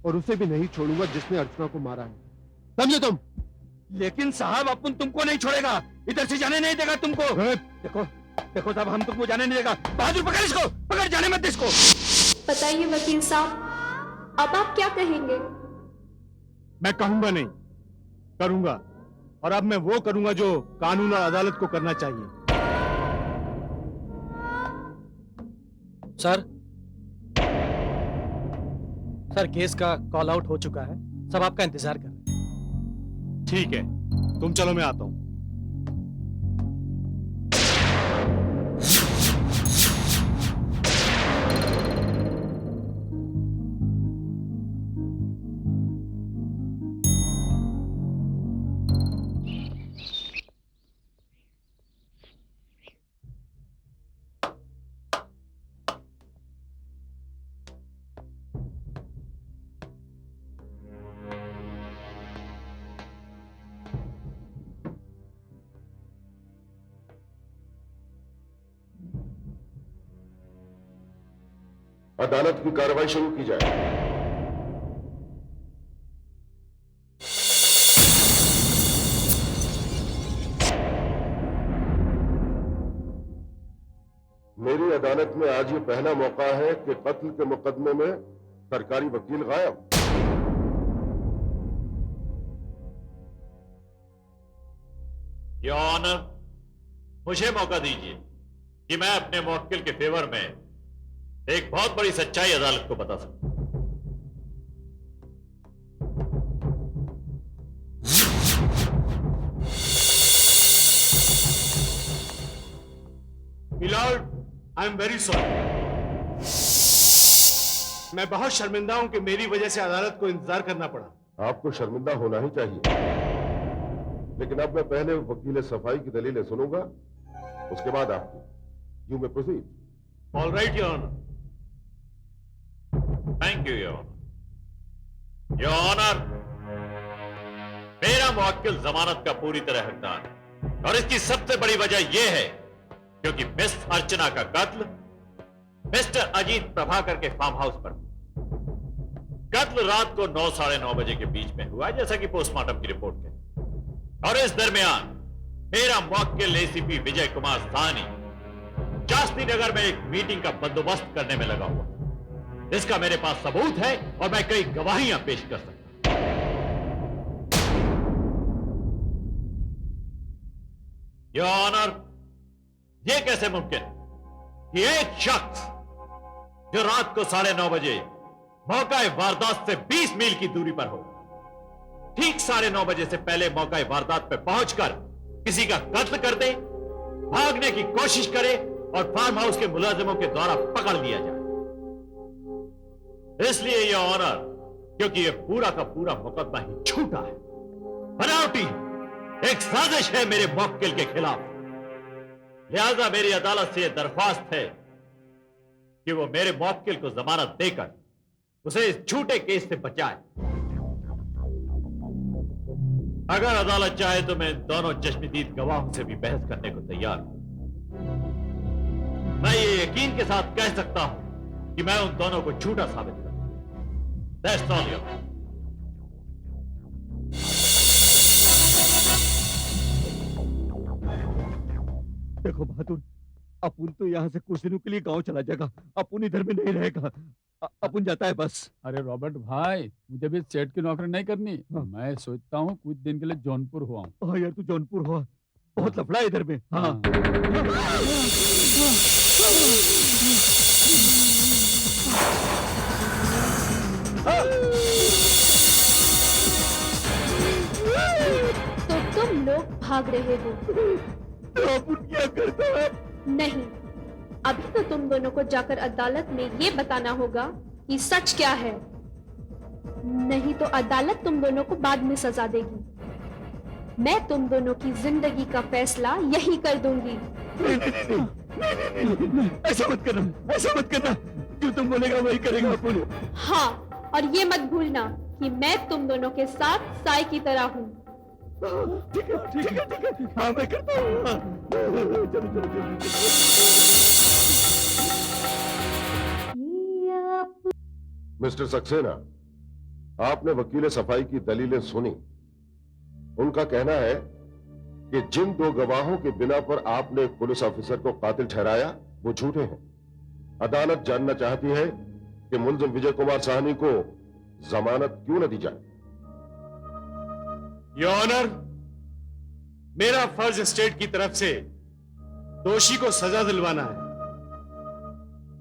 और उसे भी नहीं छोड़ूंगा जिसने अर्चना को मारा है। समझे तुम? लेकिन साहब, अपन तुमको नहीं छोड़ेगा। इधर से जाने नहीं देगा तुमको। देखो देखो साहब, हम तुमको जाने नहीं देगा। बहादुर, पकड़ इसको, पकड़, जाने मत इसको। बताइए वकील साहब, अब आप क्या कहेंगे? मैं कहूंगा नहीं, करूंगा। और अब मैं वो करूंगा जो कानून और अदालत को करना चाहिए। सर, केस का कॉल आउट हो चुका है। सब आपका इंतजार कर रहे हैं। ठीक है, तुम चलो, मैं आता हूं। अदालत की कार्रवाई शुरू की जाए। अदालत में आज ये पहला मौका है कि कत्ल के मुकदमे में सरकारी वकील गायब। योर ऑनर, मुझे मौका दीजिए कि मैं अपने मुवक्किल के फेवर में एक बहुत बड़ी सच्चाई अदालत को बता सकूं। My lord, I am very sorry. मैं बहुत शर्मिंदा हूं कि मेरी वजह से अदालत को इंतजार करना पड़ा। आपको शर्मिंदा होना ही चाहिए, लेकिन अब मैं पहले वकील सफाई की दलीलें सुनूंगा, उसके बाद आपकी। You may proceed. All right your honour. Thank you your honour. Your honour, मेरा मुवक्किल जमानत का पूरी तरह हकदार है, और इसकी सबसे बड़ी वजह यह है क्योंकि मिस अर्चना का कत्ल मिस्टर अजीत प्रभाकर के फार्म हाउस पर। कत्ल रात को 9 साढ़े 9 बजे के बीच में हुआ, जैसा कि पोस्टमार्टम की रिपोर्ट कहती। और इस दरमियान मेरा मुवक्किल एसीपी विजय कुमार साहनी शास्त्री नगर में एक मीटिंग का बंदोबस्त करने में लगा हुआ, जिसका मेरे पास सबूत है और मैं कई गवाहियां पेश कर सकता हूं। योर ऑनर, यह कैसे मुमकिन कि एक शख्स जो रात को 9:30 बजे मौका वारदात से 20 मील की दूरी पर हो, ठीक 9:30 बजे से पहले मौका वारदात पर पहुंचकर किसी का कत्ल कर दे, भागने की कोशिश करे और फार्म हाउस के मुलाजिमों के द्वारा पकड़ लिया जाए। इसलिए यह ऑनर, क्योंकि यह पूरा का पूरा मुकदमा ही झूठा है, बनावटी, एक साजिश है मेरे मुवक्किल के खिलाफ। लिहाजा मेरी अदालत से यह दरख्वास्त है कि वो मेरे मुवक्किल को जमानत देकर उसे इस झूठे केस से बचाए। अगर अदालत चाहे तो मैं इन दोनों चश्मदीद गवाहों से भी बहस करने को तैयार हूं। मैं ये यकीन के साथ कह सकता हूं कि मैं उन दोनों को झूठा साबित करूं। That's all, Your Honor. देखो बहादुर, अपुन तो यहाँ से कुछ दिनों के लिए गांव चला जाएगा, अपुन इधर में नहीं रहेगा, अपुन जाता है बस। अरे रॉबर्ट भाई, मुझे भी सेठ की नौकरी नहीं करनी। मैं सोचता हूँ कुछ दिन के लिए जौनपुर हुआ हूँ। हाँ यार, तू जौनपुर हुआ, बहुत लफड़ा है इधर में। हाँ। तो तुम लोग भाग रहे हो? क्या करता है? नहीं, अभी तो तुम दोनों को जाकर अदालत में ये बताना होगा कि सच क्या है, नहीं तो अदालत तुम दोनों को बाद में सजा देगी। मैं तुम दोनों की जिंदगी का फैसला यही कर दूंगी। नहीं, ऐसा मत करना, ऐसा मत करना, जो तुम बोलेगा वही करेगा अपुन। हाँ, और ये मत भूलना कि मैं तुम दोनों के साथ साई की तरह हूँ। ठीक है, ठीक है, ठीक है, हाँ मैं करता हूँ। चलो चलो चलो। मिस्टर सक्सेना, आपने वकील सफाई की दलीलें सुनी। उनका कहना है कि जिन 2 गवाहों के बिना पर आपने एक पुलिस ऑफिसर को कातिल ठहराया वो झूठे हैं। अदालत जानना चाहती है कि मुलजिम विजय कुमार साहनी को जमानत क्यों न दी जाए। योर ऑनर, मेरा फर्ज स्टेट की तरफ से दोषी को सजा दिलवाना है।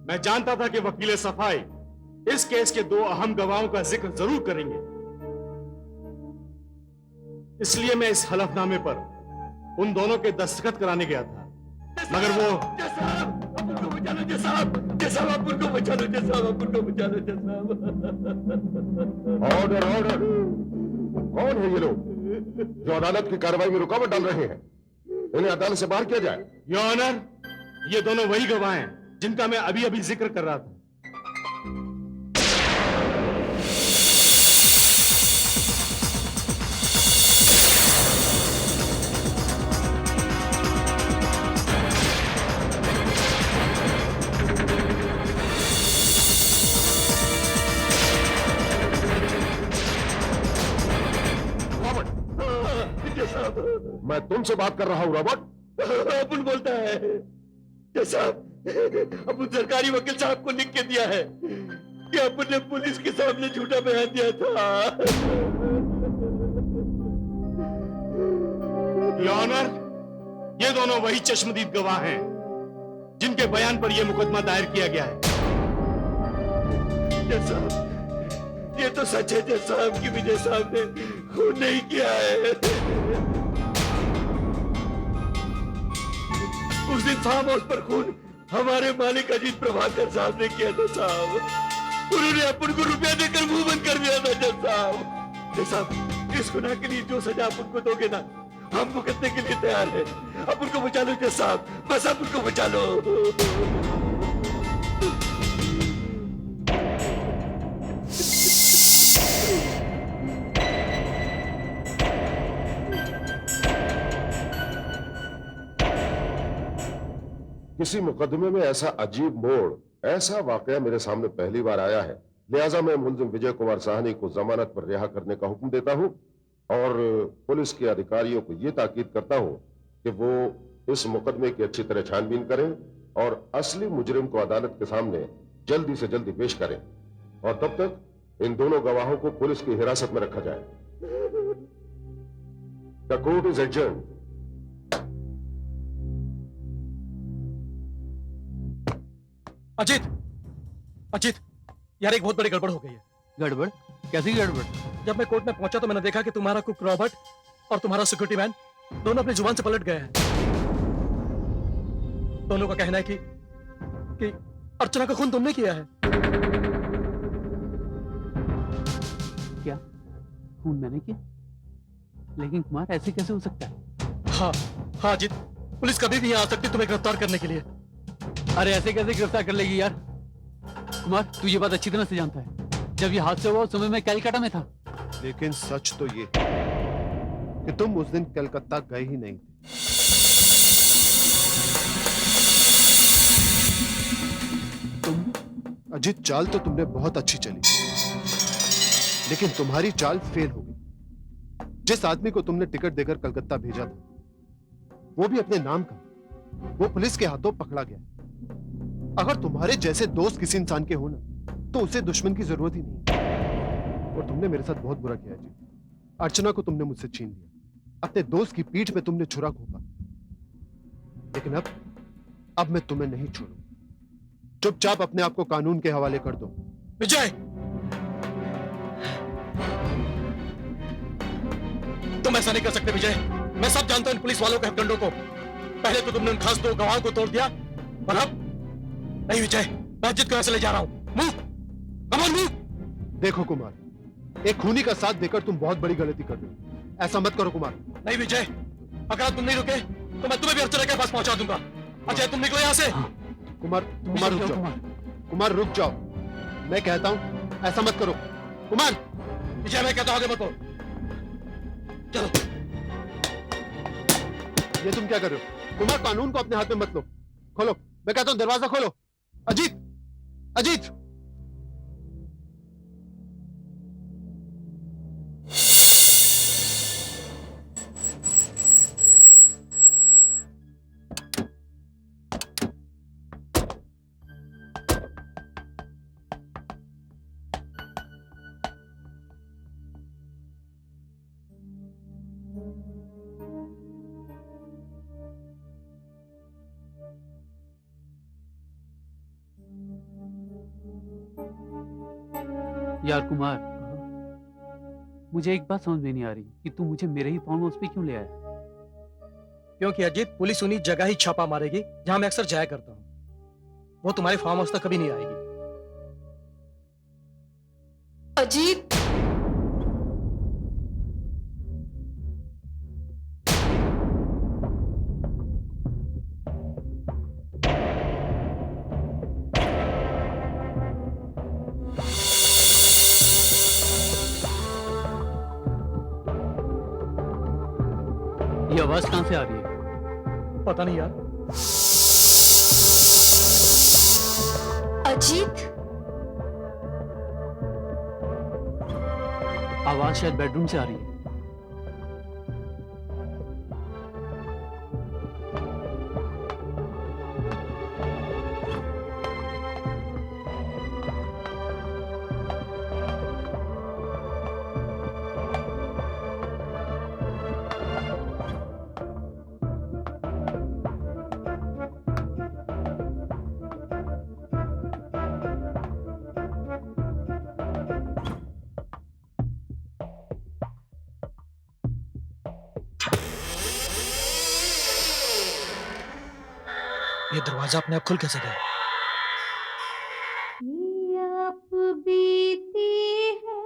मैं जानता था कि वकील सफाई इस केस के 2 अहम गवाहों का जिक्र जरूर करेंगे, इसलिए मैं इस हलफनामे पर उन दोनों के दस्तखत कराने गया था, मगर वो ऑर्डर, ऑर्डर। कौन है ये लोग जो अदालत की कार्रवाई में रुकावट डाल रहे हैं? इन्हें अदालत से बाहर किया जाए। योर ऑनर, ये दोनों वही गवाह हैं जिनका मैं अभी अभी जिक्र कर रहा था। मैं तुमसे बात कर रहा हूं रॉबर्ट। अपुन बोलता है, साहब अपन सरकारी वकील साहब को लिख के दिया है कि अपन ने पुलिस के सामने झूठा बयान दिया था। योर ऑनर, ये दोनों वही चश्मदीद गवाह हैं जिनके बयान पर यह मुकदमा दायर किया गया है। जज साहब, ये तो सच है जज साहब की विजय साहब ने खून नहीं किया है। उस दिन फार्म हाउस पर खून हमारे मालिक अजीत प्रभाकर साहब ने किया था साहब। उन्होंने अपन को रुपया देकर मुंह बंद कर दिया था जज साहब। जज साहब, इस गुनाह के लिए जो सजा अपन को दोगे ना, हम भुगतने के लिए तैयार हैं। अपन को बचा लो जज साहब, बस अपन को बचा लो। किसी मुकदमे में ऐसा अजीब मोड़, ऐसा वाकया मेरे सामने पहली बार आया है। लिहाजा मैं मुलजिम विजय कुमार साहनी को जमानत पर रिहा करने का हुक्म देता हूं और पुलिस के अधिकारियों को यह ताकीद करता हूं कि वो इस मुकदमे की अच्छी तरह छानबीन करें और असली मुजरिम को अदालत के सामने जल्दी से जल्दी पेश करें और तब तक इन दोनों गवाहों को पुलिस की हिरासत में रखा जाए। The court is adjourned. Ajit, Ajit, यार एक बहुत बड़ी गड़बड़ हो गई है। गड़बड़? कैसी गड़बड़? जब मैं कोर्ट में पहुंचा तो मैंने देखा कि तुम्हारा कुक रॉबर्ट और तुम्हारा सिक्योरिटी मैन दोनों अपनी जुबान से पलट गए हैं। दोनों का कहना है कि अर्चना का खून तुमने किया है। क्या खून मैंने किया? लेकिन कुमार, ऐसे कैसे हो सकता है? हाँ हाँ अजीत, पुलिस कभी भी यहाँ आ सकती तुम्हें गिरफ्तार करने के लिए। अरे ऐसे कैसे गिरफ्तार कर लेगी यार? कुमार, तू ये बात अच्छी तरह से जानता है। जब ये हादसा हुआ उस समय मैं कलकत्ता में था। लेकिन सच तो ये कि तुम उस दिन कलकत्ता गए ही नहीं थे। अजीत, चाल तो तुमने बहुत अच्छी चली, लेकिन तुम्हारी चाल फेल हो गई। जिस आदमी को तुमने टिकट देकर कलकत्ता भेजा था, वो भी अपने नाम का, वो पुलिस के हाथों पकड़ा गया। अगर तुम्हारे जैसे दोस्त किसी इंसान के हो ना, तो उसे दुश्मन की जरूरत ही नहीं। और तुमने मेरे साथ बहुत बुरा किया जी। अर्चना को तुमने मुझसे छीन लिया, अपने दोस्त की पीठ पे तुमने छुरा घोंपा। लेकिन अब मैं तुम्हें नहीं छोड़ूंगा। चुपचाप अपने आप को कानून के हवाले कर दो। विजय, तुम ऐसा नहीं कर सकते विजय। मैं सब जानता हूं इन पुलिस वालों के हथकंडों को। पहले तो तुमने उन खास दो गवाहों को तोड़ दिया और अब नहीं। विजय, मैं अजीत को ऐसे ले जा रहा हूं। Move, come on move. देखो कुमार, एक खूनी का साथ देकर तुम बहुत बड़ी गलती कर रहे हो। ऐसा मत करो कुमार। नहीं विजय, अगर तुम नहीं रुके तो मैं तुम्हें भी अर्चना के पास पहुंचा दूंगा। अजय, तुम निकलो यहाँ से। कुमार, कुमार रुक जाओ। कुमार रुक जाओ, मैं कहता हूं ऐसा मत करो। कुमार, विजय मैं कहता हूं आगे मत बढ़ो। चलो। ये तुम क्या कर रहे हो? कुमार, कानून को अपने हाथ में मत लो। खोलो, मैं कहता हूं दरवाजा खोलो। अजीत, अजीत। यार कुमार, मुझे एक बात समझ में नहीं आ रही कि तू मुझे मेरे ही फार्म हाउस पे क्यों ले आया? क्योंकि अजीत, पुलिस उन्हीं जगह ही छापा मारेगी जहां मैं अक्सर जाया करता हूं। वो तुम्हारे फार्म हाउस तक कभी नहीं आएगी। अजीत, ये आवाज कहां से आ रही है? पता नहीं यार। अजीत, आवाज शायद बेडरूम से आ रही है। ये दरवाजा अपने आप खुल कैसे गया? बीती है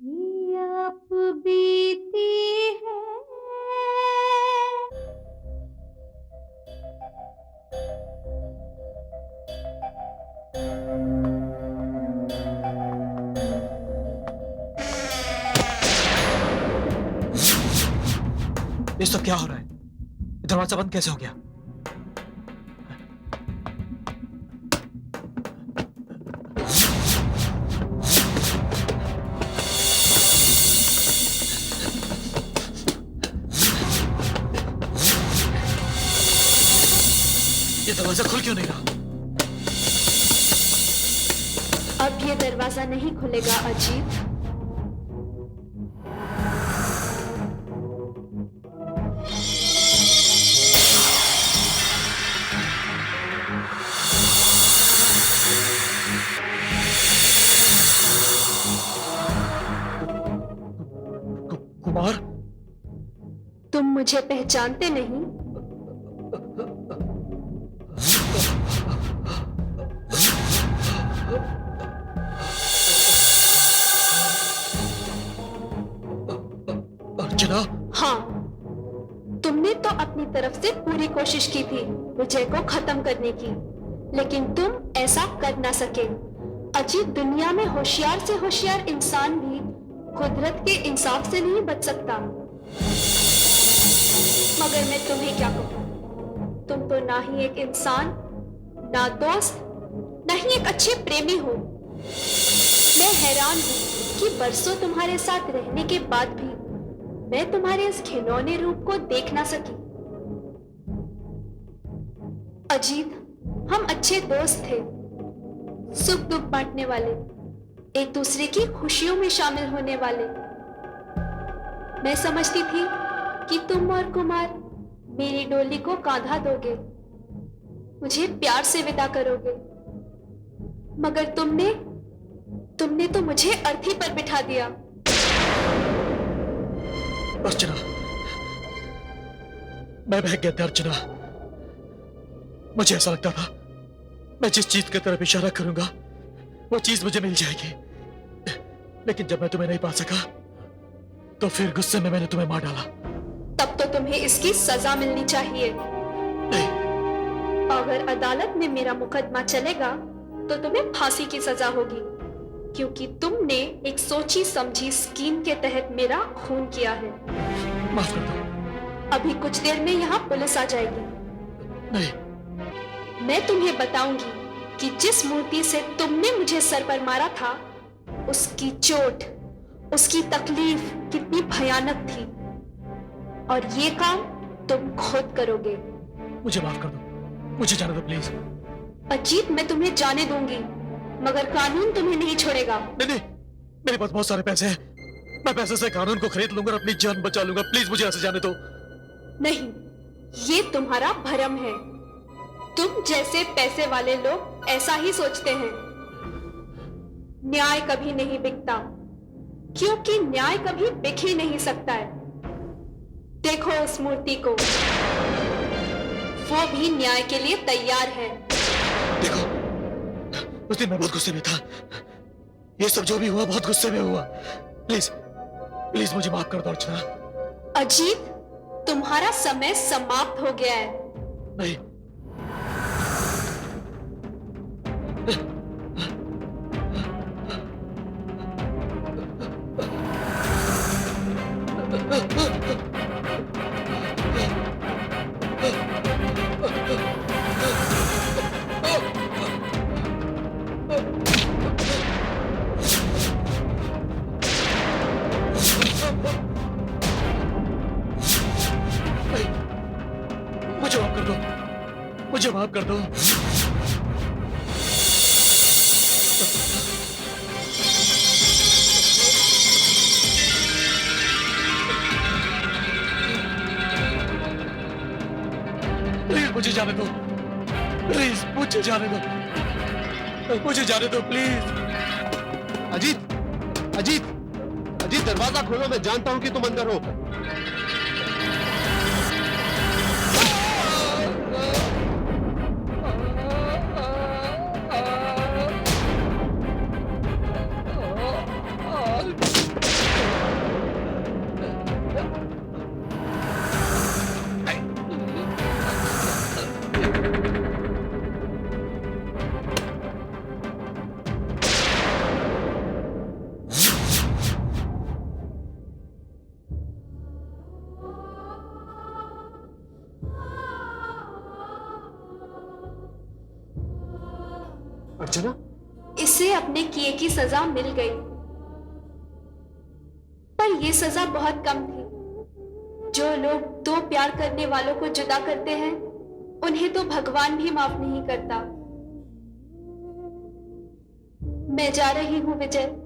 ये आप बीती है ये सब क्या हो रहा है? ये दरवाजा बंद कैसे हो गया? ये दरवाजा खुल क्यों नहीं रहा? अब ये दरवाजा नहीं खुलेगा अजीत। कुमार, तुम मुझे पहचानते नहीं? अर्चना? हाँ, तुमने तो अपनी तरफ से पूरी कोशिश की थी विजय को खत्म करने की, लेकिन तुम ऐसा कर ना सके। अजीत, दुनिया में होशियार से होशियार इंसान भी कुदरत के इंसाफ से नहीं बच सकता। मगर मैं तुम्हें क्या कहूं, तुम तो ना ही एक इंसान, ना दोस्त, ना ही एक अच्छे प्रेमी हो। मैं हैरान हूं कि बरसों तुम्हारे साथ रहने के बाद भी मैं तुम्हारे इस घिनौने रूप को देख ना सकी। अजीत, हम अच्छे दोस्त थे, सुख दुख बांटने वाले, एक दूसरे की खुशियों में शामिल होने वाले। मैं समझती थी कि तुम और कुमार मेरी डोली को कांधा दोगे, मुझे प्यार से विदा करोगे, मगर तुमने तो मुझे अर्थी पर बिठा दिया। अर्चना, मैं बहक गया था अर्चना। मुझे ऐसा लगता था मैं जिस चीज की तरफ इशारा करूंगा वो चीज मुझे मिल जाएगी, लेकिन जब मैं तुम्हें नहीं पा सका तो फिर गुस्से में मैंने तुम्हें मार डाला। तब तो तुम्हें इसकी सजा मिलनी चाहिए। अगर अदालत में मेरा मुकदमा चलेगा तो तुम्हें फांसी की सजा होगी, क्योंकि तुमने एक सोची समझी स्कीम के तहत मेरा खून किया है। माफ कर दो। अभी कुछ देर में यहाँ पुलिस आ जाएगी। नहीं, मैं तुम्हें बताऊंगी कि जिस मूर्ति से तुमने मुझे सर पर मारा था, उसकी चोट, उसकी तकलीफ कितनी भयानक थी, और ये काम तुम खुद करोगे। मुझे माफ कर दो, मुझे जाने दो प्लीज। अजीत, मैं तुम्हें जाने दूंगी, मगर कानून तुम्हें नहीं छोड़ेगा। नहीं, मेरे पास बहुत सारे पैसे हैं, मैं पैसे से कानून को खरीद लूंगा और अपनी जान बचा लूंगा। प्लीज मुझे ऐसे जाने दो। नहीं, ये तुम्हारा भ्रम है। तुम जैसे पैसे वाले लोग ऐसा ही सोचते हैं। न्याय कभी नहीं बिकता, क्योंकि न्याय कभी बिक ही नहीं सकता है। देखो उस मूर्ति को, वो भी न्याय के लिए तैयार है। देखो, उस दिन मैं बहुत गुस्से में था। ये सब जो भी हुआ बहुत गुस्से में हुआ। प्लीज प्लीज मुझे माफ कर दो अर्चना। अजीत, तुम्हारा समय समाप्त हो गया है। नहीं, मुझे माफ कर दो, मुझे माफ कर दो। प्लीज मुझे जाने दो, प्लीज मुझे जाने दो। मुझे जाने दो प्लीज। अजीत, अजीत, अजीत दरवाजा खोलो, मैं जानता हूं कि तुम अंदर हो। अर्चना, इसे अपने किए की सजा मिल गई, पर यह सजा बहुत कम थी। जो लोग दो प्यार करने वालों को जुदा करते हैं, उन्हें तो भगवान भी माफ नहीं करता। मैं जा रही हूं विजय।